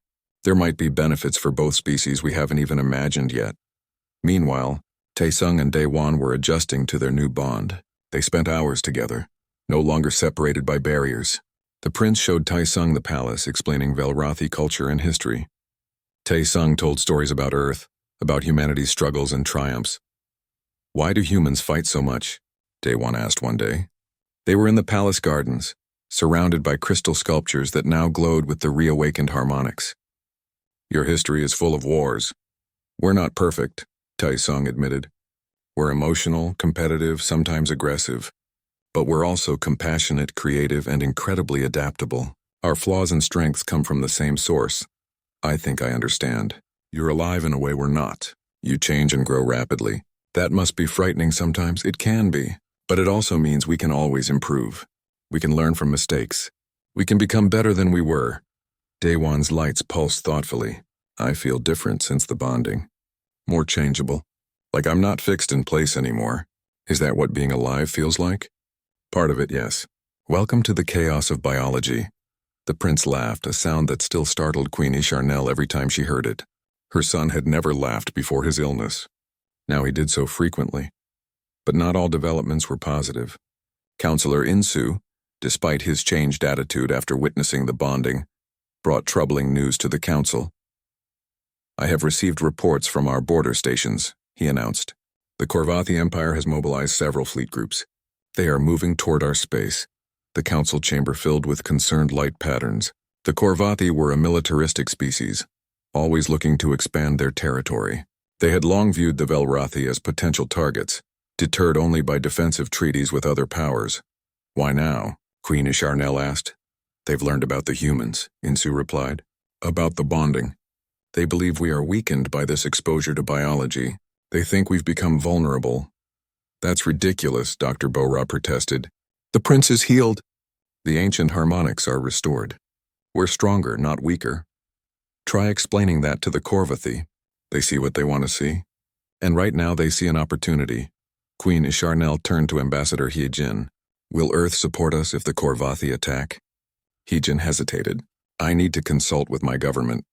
there might be benefits for both species we haven't even imagined yet." Meanwhile, Taesung and Daewon were adjusting to their new bond. They spent hours together, no longer separated by barriers. The prince showed Taesung the palace, explaining Velrathi culture and history. Taesung told stories about Earth, about humanity's struggles and triumphs. "Why do humans fight so much?" Daewon asked one day. They were in the palace gardens, surrounded by crystal sculptures that now glowed with the reawakened harmonics. "Your history is full of wars. We're not perfect," Taesung admitted. "We're emotional, competitive, sometimes aggressive. But we're also compassionate, creative, and incredibly adaptable. Our flaws and strengths come from the same source. I think I understand. You're alive in a way we're not. You change and grow rapidly. That must be frightening sometimes. It can be. But it also means we can always improve. We can learn from mistakes. We can become better than we were." Daewon's lights pulsed thoughtfully. "I feel different since the bonding. More changeable. Like I'm not fixed in place anymore. Is that what being alive feels like?" "Part of it, yes. Welcome to the chaos of biology." The prince laughed, a sound that still startled Queen Isharnel every time she heard it. Her son had never laughed before his illness. Now he did so frequently. But not all developments were positive. Counselor Insu, despite his changed attitude after witnessing the bonding, brought troubling news to the council. "I have received reports from our border stations," he announced. "The Korvathi Empire has mobilized several fleet groups. They are moving toward our space." The council chamber filled with concerned light patterns. The Korvathi were a militaristic species, always looking to expand their territory. They had long viewed the Velrathi as potential targets, deterred only by defensive treaties with other powers. "Why now?" Queen Isharnel asked. "They've learned about the humans," Insu replied. "About the bonding. They believe we are weakened by this exposure to biology. They think we've become vulnerable." "That's ridiculous," Dr. Bora protested. "The prince is healed. The ancient harmonics are restored. We're stronger, not weaker. Try explaining that to the Korvathi. They see what they want to see. And right now they see an opportunity." Queen Isharnel turned to Ambassador Hee-jin. "Will Earth support us if the Korvathi attack?" Hee-jin hesitated. "I need to consult with my government.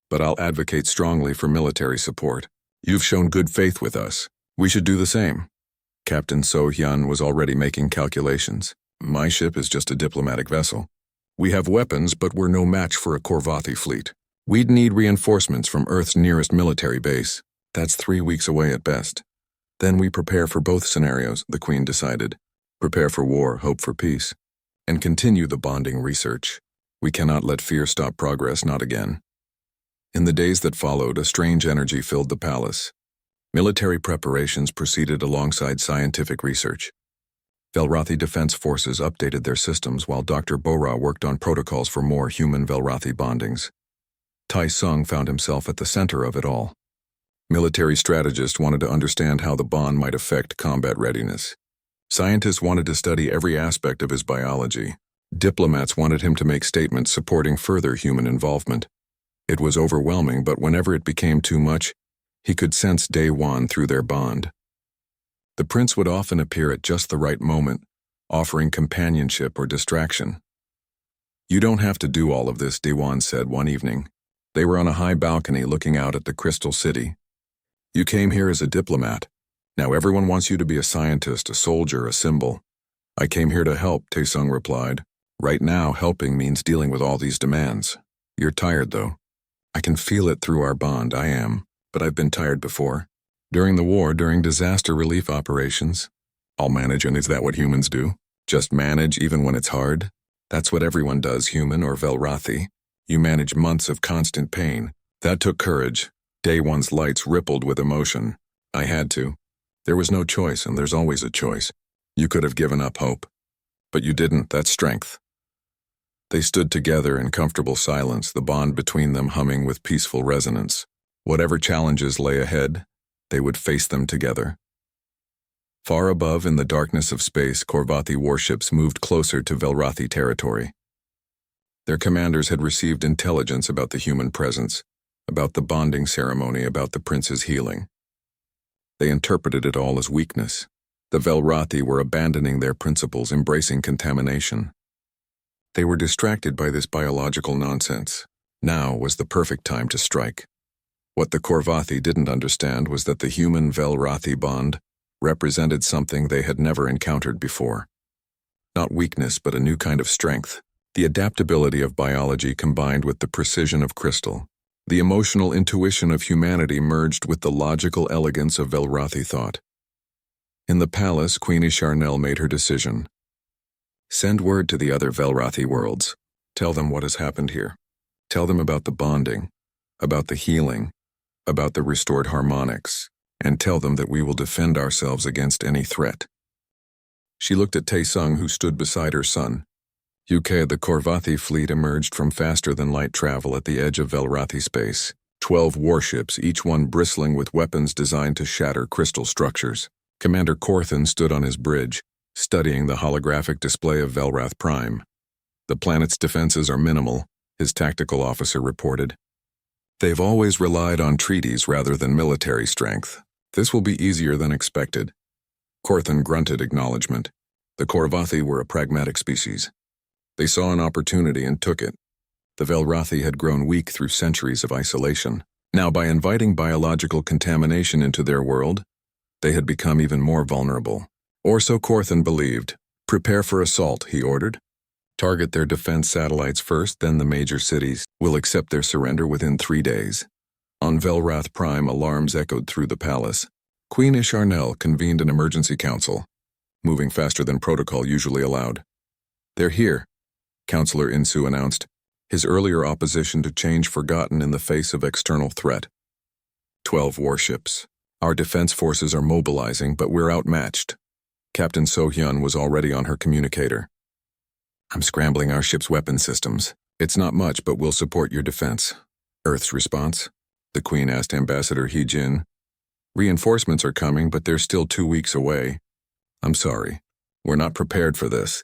But I'll advocate strongly for military support. You've shown good faith with us. We should do the same." Captain So-hyun was already making calculations. "My ship is just a diplomatic vessel. We have weapons, but we're no match for a Korvathi fleet. We'd need reinforcements from Earth's nearest military base. That's 3 weeks away at best. Then we prepare for both scenarios," the Queen decided. "Prepare for war, hope for peace, and continue the bonding research." We cannot let fear stop progress, not again. In the days that followed, a strange energy filled the palace. Military preparations proceeded alongside scientific research. Velrathi Defense Forces updated their systems while Dr. Bora worked on protocols for more human Velrathi bondings. Tai Sung found himself at the center of it all. Military strategists wanted to understand how the bond might affect combat readiness. Scientists wanted to study every aspect of his biology. Diplomats wanted him to make statements supporting further human involvement. It was overwhelming, but whenever it became too much, he could sense Day One through their bond. The prince would often appear at just the right moment, offering companionship or distraction. "You don't have to do all of this," Dewan said one evening. They were on a high balcony looking out at the Crystal City. "You came here as a diplomat. Now everyone wants you to be a scientist, a soldier, a symbol." "I came here to help," Taesung replied. "Right now, helping means dealing with all these demands. You're tired, though. I can feel it through our bond, I am, but I've been tired before. During the war, during disaster relief operations. I'll manage, and is that what humans do? Just manage even when it's hard? That's what everyone does, human or Velrathi. You manage months of constant pain. That took courage." Day One's lights rippled with emotion. "I had to. There was no choice, and there's always a choice. You could have given up hope. But you didn't. That's strength." They stood together in comfortable silence, the bond between them humming with peaceful resonance. Whatever challenges lay ahead, they would face them together. Far above, in the darkness of space, Korvathi warships moved closer to Velrathi territory. Their commanders had received intelligence about the human presence, about the bonding ceremony, about the prince's healing. They interpreted it all as weakness. The Velrathi were abandoning their principles, embracing contamination. They were distracted by this biological nonsense. Now was the perfect time to strike. What the Korvathi didn't understand was that the human Velrathi bond represented something they had never encountered before. Not weakness, but a new kind of strength. The adaptability of biology combined with the precision of crystal. The emotional intuition of humanity merged with the logical elegance of Velrathi thought. In the palace, Queen Isharnel made her decision. "Send word to the other Velrathi worlds. Tell them what has happened here. Tell them about the bonding, about the healing, about the restored harmonics, and tell them that we will defend ourselves against any threat." She looked at Taesung, who stood beside her son. The Korvathi fleet emerged from faster-than-light travel at the edge of Velrathi space. 12 warships, each one bristling with weapons designed to shatter crystal structures. Commander Korthan stood on his bridge, studying the holographic display of Velrath Prime. "The planet's defenses are minimal," his tactical officer reported. "They've always relied on treaties rather than military strength. This will be easier than expected." Korthan grunted acknowledgement. The Korvathi were a pragmatic species. They saw an opportunity and took it. The Velrathi had grown weak through centuries of isolation. Now, by inviting biological contamination into their world, they had become even more vulnerable. Or so Korthan believed. "Prepare for assault," he ordered. "Target their defense satellites first, then the major cities. We'll accept their surrender within 3 days." On Velrath Prime, alarms echoed through the palace. Queen Isharnel convened an emergency council, moving faster than protocol usually allowed. "They're here," Councillor Insu announced, his earlier opposition to change forgotten in the face of external threat. 12 warships. "Our defense forces are mobilizing, but we're outmatched." Captain So-hyun was already on her communicator. "I'm scrambling our ship's weapon systems. It's not much, but we'll support your defense." Earth's response? The Queen asked Ambassador Hee-jin. "Reinforcements are coming, but they're still 2 weeks away." "I'm sorry. We're not prepared for this."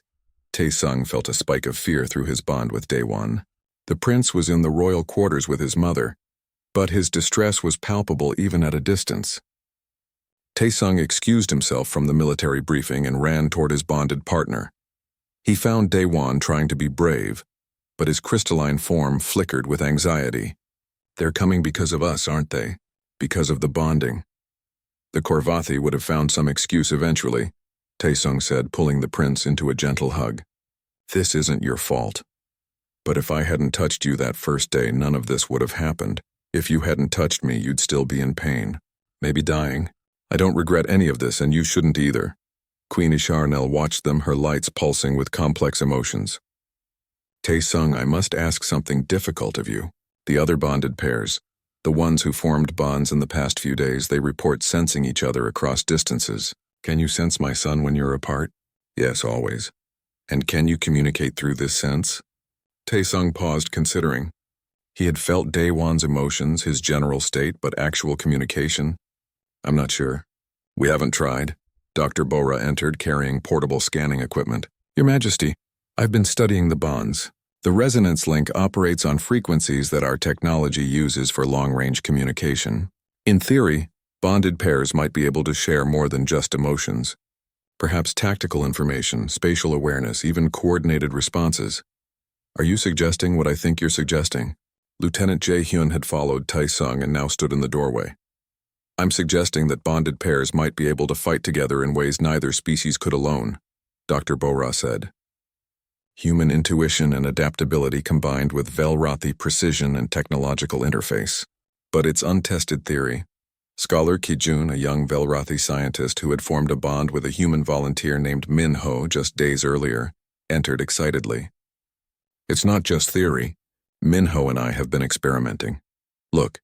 Taesung felt a spike of fear through his bond with Daewon. The prince was in the royal quarters with his mother, but his distress was palpable even at a distance. Taesung excused himself from the military briefing and ran toward his bonded partner. He found Daewon trying to be brave, but his crystalline form flickered with anxiety. "They're coming because of us, aren't they? Because of the bonding." The Korvathi would have found some excuse eventually, Taesung said, pulling the prince into a gentle hug. "This isn't your fault. But if I hadn't touched you that first day, none of this would have happened. If you hadn't touched me, you'd still be in pain, maybe dying. I don't regret any of this, and you shouldn't either." Queen Isharnel watched them, her lights pulsing with complex emotions. Tae-sung, I must ask something difficult of you. The other bonded pairs, the ones who formed bonds in the past few days, they report sensing each other across distances. Can you sense my son when you're apart? Yes, always. And can you communicate through this sense? Tae-sung paused, considering. He had felt Daewon's emotions, his general state, but actual communication? I'm not sure. We haven't tried. Dr. Bora entered, carrying portable scanning equipment. Your Majesty, I've been studying the bonds. The resonance link operates on frequencies that our technology uses for long-range communication. In theory, bonded pairs might be able to share more than just emotions. Perhaps tactical information, spatial awareness, even coordinated responses. Are you suggesting what I think you're suggesting? Lieutenant Jae-hyun had followed Tae-sung and now stood in the doorway. I'm suggesting that bonded pairs might be able to fight together in ways neither species could alone, Dr. Bora said. Human intuition and adaptability combined with Velrothi precision and technological interface. But it's untested theory. Scholar Ki-jun, a young Velrothi scientist who had formed a bond with a human volunteer named Min-ho just days earlier, entered excitedly. It's not just theory. Min-ho and I have been experimenting. Look.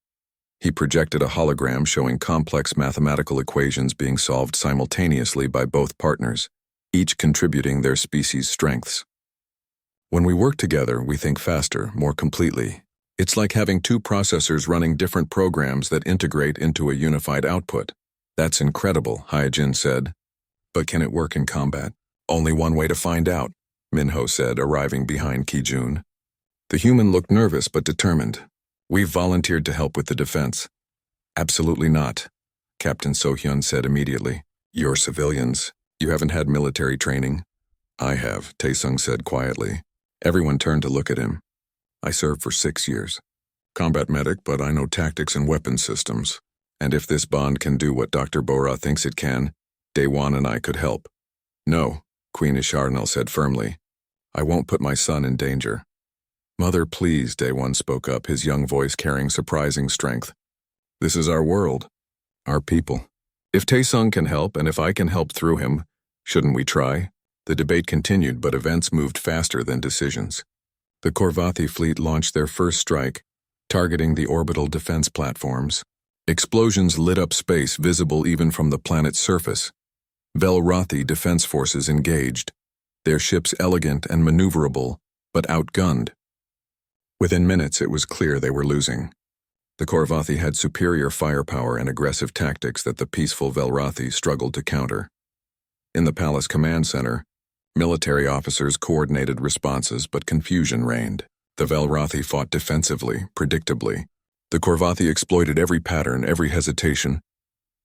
He projected a hologram showing complex mathematical equations being solved simultaneously by both partners, each contributing their species' strengths. When we work together, we think faster, more completely. It's like having two processors running different programs that integrate into a unified output. That's incredible, Hyojin said. But can it work in combat? Only one way to find out, Min-ho said, arriving behind Ki-jun. The human looked nervous but determined. We've volunteered to help with the defense. Absolutely not, Captain So-hyun said immediately. You're civilians. You haven't had military training. I have, Tae-sung said quietly. Everyone turned to look at him. I served for 6 years. Combat medic, but I know tactics and weapon systems. And if this bond can do what Dr. Bora thinks it can, Daewon and I could help. No, Queen Isharnel said firmly. I won't put my son in danger. Mother, please, Daewon spoke up, his young voice carrying surprising strength. This is our world. Our people. If Tae-sung can help, and if I can help through him, shouldn't we try? The debate continued, but events moved faster than decisions. The Korvathi fleet launched their first strike, targeting the orbital defense platforms. Explosions lit up space, visible even from the planet's surface. Velrothi defense forces engaged, their ships elegant and maneuverable, but outgunned. Within minutes, it was clear they were losing. The Korvathi had superior firepower and aggressive tactics that the peaceful Velrothi struggled to counter. In the palace command center, military officers coordinated responses, but confusion reigned. The Velrothi fought defensively, predictably. The Korvathi exploited every pattern, every hesitation.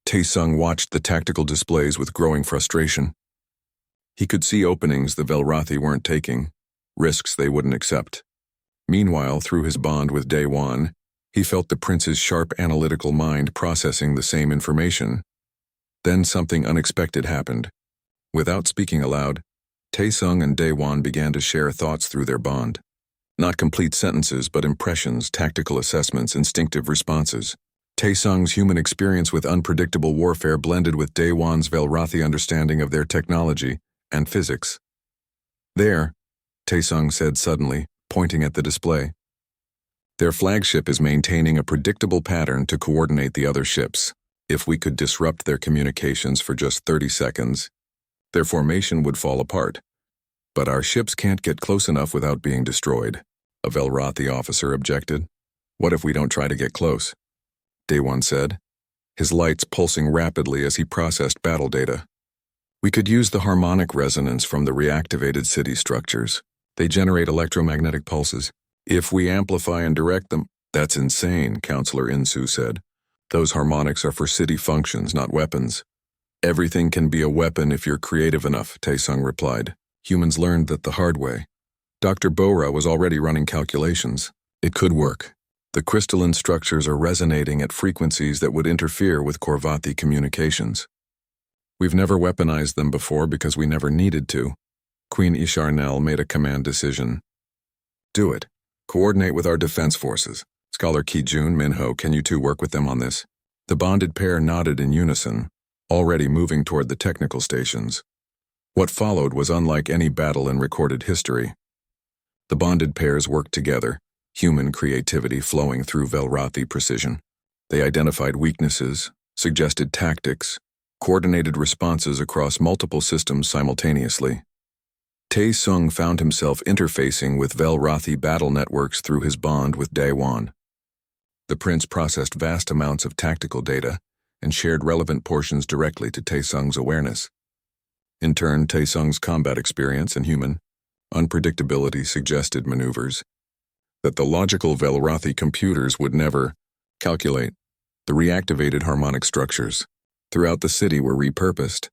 Tae-sung watched the tactical displays with growing frustration. He could see openings the Velrothi weren't taking, risks they wouldn't accept. Meanwhile, through his bond with Daewon, he felt the prince's sharp analytical mind processing the same information. Then something unexpected happened. Without speaking aloud, Tae-sung and Daewon began to share thoughts through their bond. Not complete sentences, but impressions, tactical assessments, instinctive responses. Tae-sung's human experience with unpredictable warfare blended with Daewon's Velrothi understanding of their technology and physics. There, Tae-sung said suddenly, pointing at the display. Their flagship is maintaining a predictable pattern to coordinate the other ships. If we could disrupt their communications for just 30 seconds, their formation would fall apart. But our ships can't get close enough without being destroyed, a Velrothi officer objected. What if we don't try to get close? Daewon said, his lights pulsing rapidly as he processed battle data. We could use the harmonic resonance from the reactivated city structures. They generate electromagnetic pulses. If we amplify and direct them, that's insane, Counselor Insu said. Those harmonics are for city functions, not weapons. Everything can be a weapon if you're creative enough, Tae-sung replied. Humans learned that the hard way. Dr. Bora was already running calculations. It could work. The crystalline structures are resonating at frequencies that would interfere with Korvathi communications. We've never weaponized them before because we never needed to. Queen Isharnel made a command decision. Do it. Coordinate with our defense forces. Scholar Ki-jun, Min-ho, can you two work with them on this? The bonded pair nodded in unison, already moving toward the technical stations. What followed was unlike any battle in recorded history. The bonded pairs worked together, human creativity flowing through Velrathi precision. They identified weaknesses, suggested tactics, coordinated responses across multiple systems simultaneously. Tae-sung found himself interfacing with Velrathi battle networks through his bond with Daewon. The prince processed vast amounts of tactical data and shared relevant portions directly to Tae-sung's awareness. In turn, Tae-sung's combat experience and human unpredictability suggested maneuvers that the logical Velrathi computers would never calculate. The reactivated harmonic structures throughout the city were repurposed,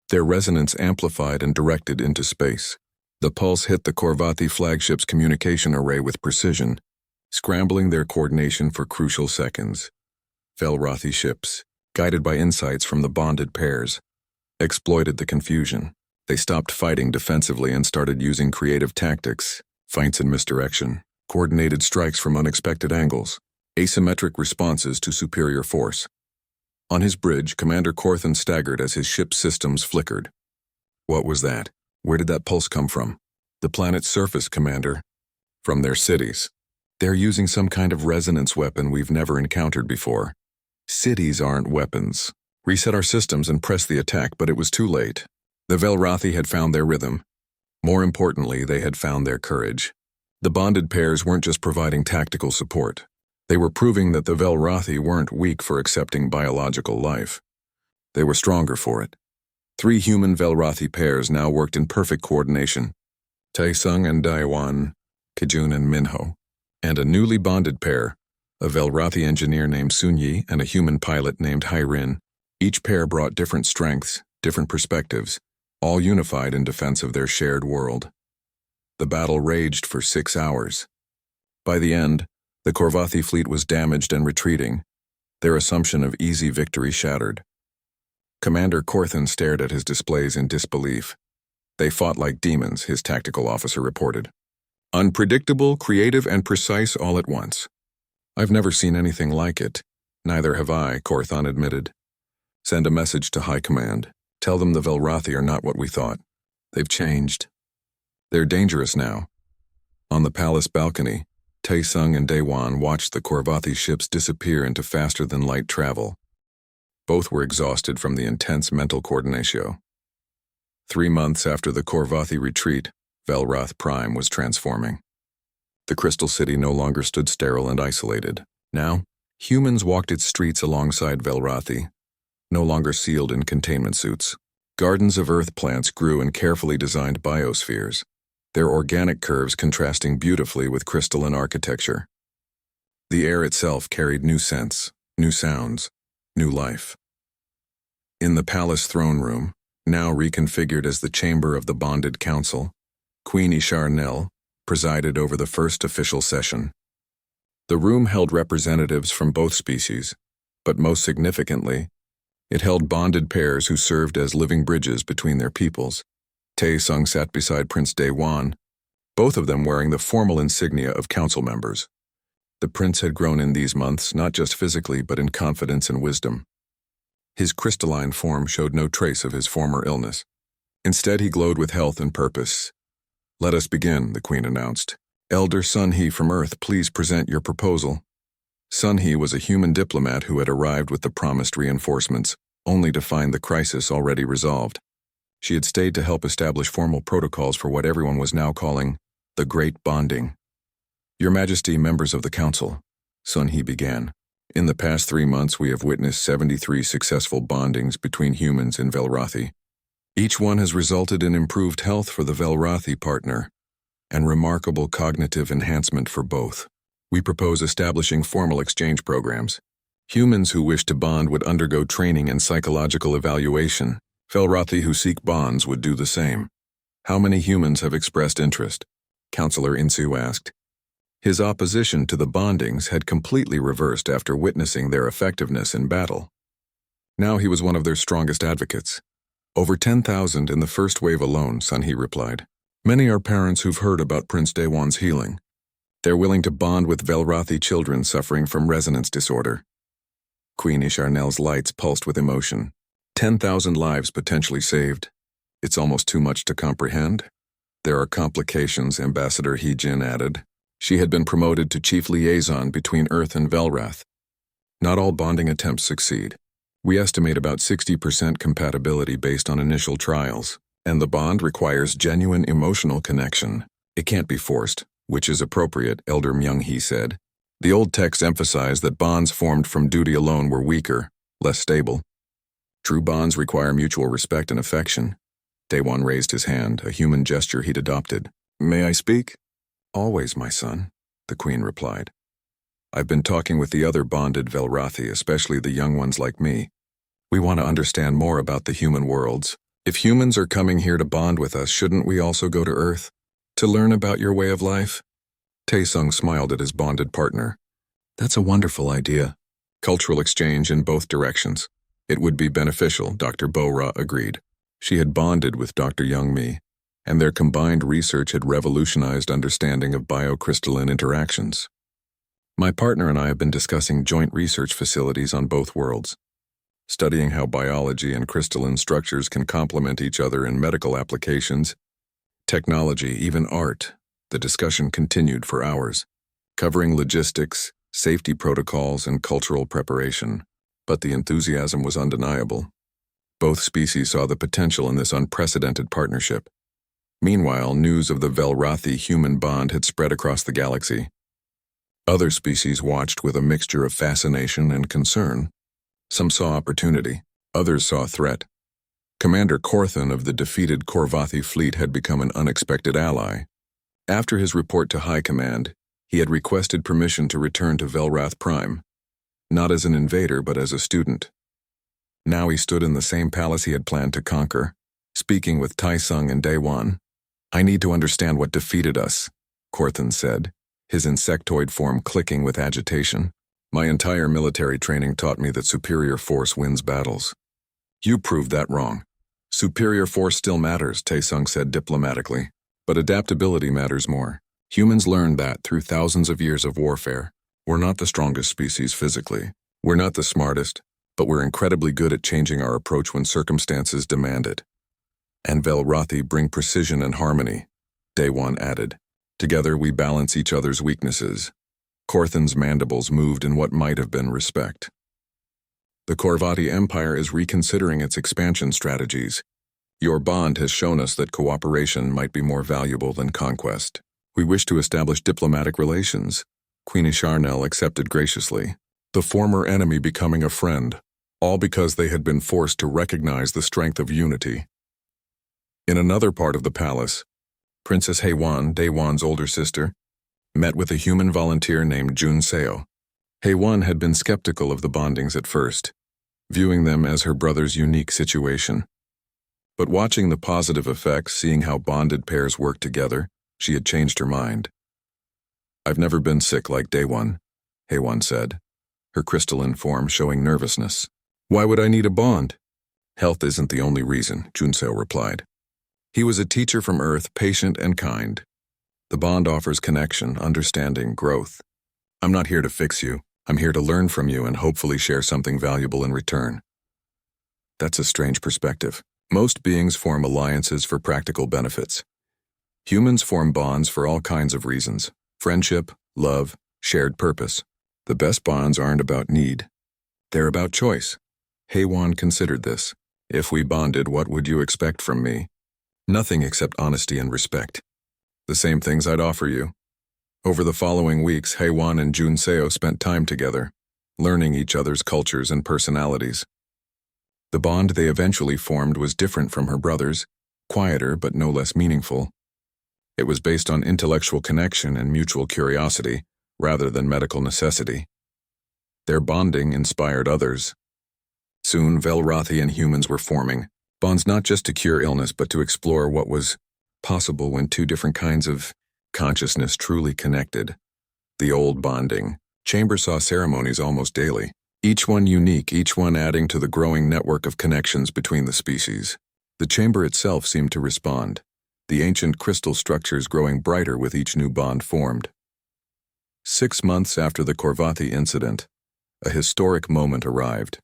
their resonance amplified and directed into space. The pulse hit the Korvathi flagship's communication array with precision, scrambling their coordination for crucial seconds. Velrathi ships, guided by insights from the bonded pairs, exploited the confusion. They stopped fighting defensively and started using creative tactics, feints and misdirection, coordinated strikes from unexpected angles, asymmetric responses to superior force. On his bridge, Commander Korthan staggered as his ship's systems flickered. What was that? Where did that pulse come from? The planet's surface, Commander. From their cities. They're using some kind of resonance weapon we've never encountered before. Cities aren't weapons. Reset our systems and press the attack, but it was too late. The Velrathi had found their rhythm. More importantly, they had found their courage. The bonded pairs weren't just providing tactical support. They were proving that the Velrathi weren't weak for accepting biological life. They were stronger for it. 3 human Velrathi pairs now worked in perfect coordination. Tae-sung and Daewon, Kijun and Minho, and a newly bonded pair, a Velrathi engineer named Sunyi and a human pilot named Hairin. Each pair brought different strengths, different perspectives, all unified in defense of their shared world. The battle raged for 6 hours. By the end, the Korvathi fleet was damaged and retreating, their assumption of easy victory shattered. Commander Korthan stared at his displays in disbelief. They fought like demons, his tactical officer reported. Unpredictable, creative, and precise all at once. I've never seen anything like it. Neither have I, Korthan admitted. Send a message to High Command. Tell them the Velrathi are not what we thought. They've changed. They're dangerous now. On the palace balcony, Tae-sung and Daewon watched the Korvathi ships disappear into faster-than-light travel. Both were exhausted from the intense mental coordinatio. 3 months after the Korvathi retreat, Velrath Prime was transforming. The Crystal City no longer stood sterile and isolated. Now, humans walked its streets alongside Velrathi, no longer sealed in containment suits. Gardens of earth plants grew in carefully designed biospheres, their organic curves contrasting beautifully with crystalline architecture. The air itself carried new scents, new sounds, new life. In the palace throne room, now reconfigured as the chamber of the bonded council, Queen Isharnel presided over the first official session. The room held representatives from both species, but most significantly, it held bonded pairs who served as living bridges between their peoples. Tae-sung sat beside Prince Daewon, both of them wearing the formal insignia of council members. The prince had grown in these months, not just physically but in confidence and wisdom. His crystalline form showed no trace of his former illness. Instead, he glowed with health and purpose. Let us begin, the queen announced. Elder Sun-hee from Earth, please present your proposal. Sun-hee was a human diplomat who had arrived with the promised reinforcements, only to find the crisis already resolved. She had stayed to help establish formal protocols for what everyone was now calling the Great Bonding. Your Majesty, members of the Council, Sun-hee began. In the past 3 months, we have witnessed 73 successful bondings between humans and Velrathi. Each one has resulted in improved health for the Velrathi partner and remarkable cognitive enhancement for both. We propose establishing formal exchange programs. Humans who wish to bond would undergo training and psychological evaluation. Velrathi who seek bonds would do the same. How many humans have expressed interest? Counselor Insu asked. His opposition to the bondings had completely reversed after witnessing their effectiveness in battle. Now he was one of their strongest advocates. Over 10,000 in the first wave alone, Sun-hee replied. Many are parents who've heard about Prince Daewon's healing. They're willing to bond with Velrathi children suffering from resonance disorder. Queen Isharnel's lights pulsed with emotion. 10,000 lives potentially saved. It's almost too much to comprehend. There are complications, Ambassador Heejin added. She had been promoted to chief liaison between Earth and Velrath. Not all bonding attempts succeed. We estimate about 60% compatibility based on initial trials, and the bond requires genuine emotional connection. It can't be forced, which is appropriate, Elder Myung-hee said. The old texts emphasize that bonds formed from duty alone were weaker, less stable. True bonds require mutual respect and affection. Daewon raised his hand, a human gesture he'd adopted. May I speak? Always, my son, the Queen replied. I've been talking with the other bonded Velrathi, especially the young ones like me. We want to understand more about the human worlds. If humans are coming here to bond with us, shouldn't we also go to Earth? To learn about your way of life? Taesung smiled at his bonded partner. That's a wonderful idea. Cultural exchange in both directions. It would be beneficial, Dr. Bo-ra agreed. She had bonded with Dr. Young-mi, and their combined research had revolutionized understanding of biocrystalline interactions. My partner and I have been discussing joint research facilities on both worlds, studying how biology and crystalline structures can complement each other in medical applications, technology, even art. The discussion continued for hours, covering logistics, safety protocols, and cultural preparation, but the enthusiasm was undeniable. Both species saw the potential in this unprecedented partnership. Meanwhile, news of the Velrathi-human bond had spread across the galaxy. Other species watched with a mixture of fascination and concern. Some saw opportunity, others saw threat. Commander Korthan of the defeated Korvathi fleet had become an unexpected ally. After his report to High Command, he had requested permission to return to Velrath Prime, not as an invader but as a student. Now he stood in the same palace he had planned to conquer, speaking with Taesung and Daewon. I need to understand what defeated us, Korthan said, his insectoid form clicking with agitation. My entire military training taught me that superior force wins battles. You proved that wrong. Superior force still matters, Taesung said diplomatically, but adaptability matters more. Humans learned that through thousands of years of warfare. We're not the strongest species physically. We're not the smartest, but we're incredibly good at changing our approach when circumstances demand it. And Velrathi bring precision and harmony, Daewon added. Together we balance each other's weaknesses. Korthan's mandibles moved in what might have been respect. The Korvati Empire is reconsidering its expansion strategies. Your bond has shown us that cooperation might be more valuable than conquest. We wish to establish diplomatic relations. Queen Isharnel accepted graciously, the former enemy becoming a friend, all because they had been forced to recognize the strength of unity. In another part of the palace, Princess Haewon, Daewon's older sister, met with a human volunteer named Jun Seo. Haewon had been skeptical of the bondings at first, viewing them as her brother's unique situation. But watching the positive effects, seeing how bonded pairs work together, she had changed her mind. I've never been sick like Daewon, Haewon said, her crystalline form showing nervousness. Why would I need a bond? Health isn't the only reason, Junseo replied. He was a teacher from Earth, patient and kind. The bond offers connection, understanding, growth. I'm not here to fix you. I'm here to learn from you and hopefully share something valuable in return. That's a strange perspective. Most beings form alliances for practical benefits. Humans form bonds for all kinds of reasons. Friendship, love, shared purpose. The best bonds aren't about need. They're about choice. Haewon considered this. If we bonded, what would you expect from me? Nothing except honesty and respect. The same things I'd offer you. Over the following weeks, Haewon and Junseo spent time together, learning each other's cultures and personalities. The bond they eventually formed was different from her brother's, quieter but no less meaningful. It was based on intellectual connection and mutual curiosity, rather than medical necessity. Their bonding inspired others. Soon, Velrathi and humans were forming, bonds not just to cure illness but to explore what was possible when two different kinds of consciousness truly connected. The old bonding chamber saw ceremonies almost daily, each one unique, each one adding to the growing network of connections between the species. The chamber itself seemed to respond, the ancient crystal structures growing brighter with each new bond formed. 6 months after the Korvathi incident, a historic moment arrived.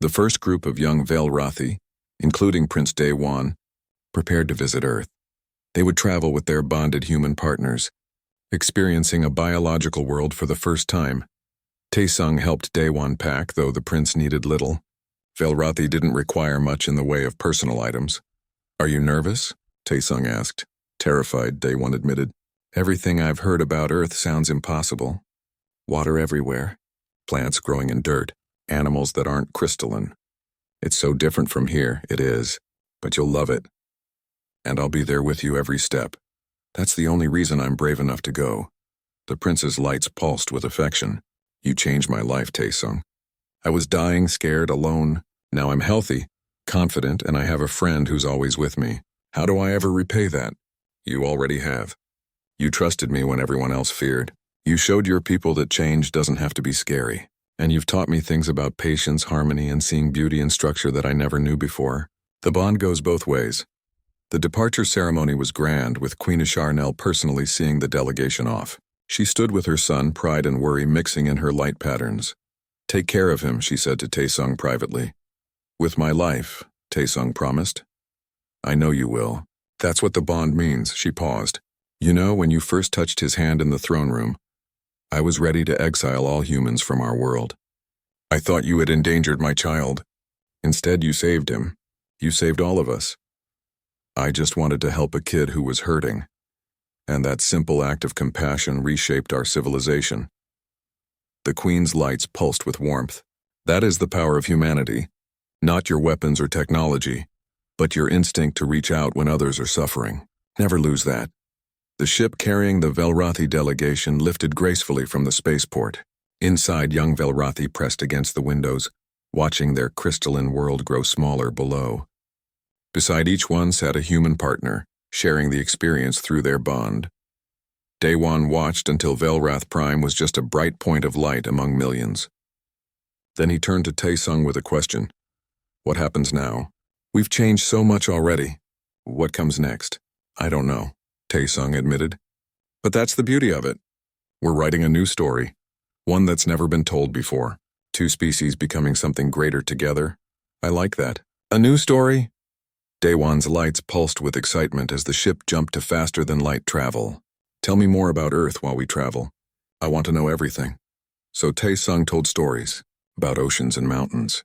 The first group of young Velrathi, including Prince Daewon, prepared to visit Earth. They would travel with their bonded human partners, experiencing a biological world for the first time. Taesung helped Daewon pack, though the prince needed little. Velrathi didn't require much in the way of personal items. "Are you nervous?" Taesung asked. "Terrified," Daewon admitted. "Everything I've heard about Earth sounds impossible. Water everywhere, plants growing in dirt, animals that aren't crystalline. It's so different from here, it is, but you'll love it. And I'll be there with you every step. That's the only reason I'm brave enough to go." The prince's lights pulsed with affection. "You changed my life, Taesung. I was dying, scared, alone. Now I'm healthy, confident, and I have a friend who's always with me. How do I ever repay that?" "You already have. You trusted me when everyone else feared. You showed your people that change doesn't have to be scary. And you've taught me things about patience, harmony, and seeing beauty in structure that I never knew before. The bond goes both ways." The departure ceremony was grand, with Queen Asharnel personally seeing the delegation off. She stood with her son, pride and worry mixing in her light patterns. "Take care of him," she said to Taesung privately. "With my life," Taesung promised. "I know you will. That's what the bond means." She paused. "You know, when you first touched his hand in the throne room, I was ready to exile all humans from our world. I thought you had endangered my child. Instead, you saved him. You saved all of us. I just wanted to help a kid who was hurting. And that simple act of compassion reshaped our civilization." The Queen's lights pulsed with warmth. "That is the power of humanity. Not your weapons or technology, but your instinct to reach out when others are suffering. Never lose that." The ship carrying the Velrathi delegation lifted gracefully from the spaceport. Inside, young Velrathi pressed against the windows, watching their crystalline world grow smaller below. Beside each one sat a human partner, sharing the experience through their bond. Daewon watched until Velrath Prime was just a bright point of light among millions. Then he turned to Taesung with a question. "What happens now? We've changed so much already. What comes next?" "I don't know," Taesung admitted. "But that's the beauty of it. We're writing a new story, one that's never been told before. Two species becoming something greater together. I like that." "A new story?" Daewon's lights pulsed with excitement as the ship jumped to faster-than-light travel. "Tell me more about Earth while we travel. I want to know everything." So Taesung told stories about oceans and mountains,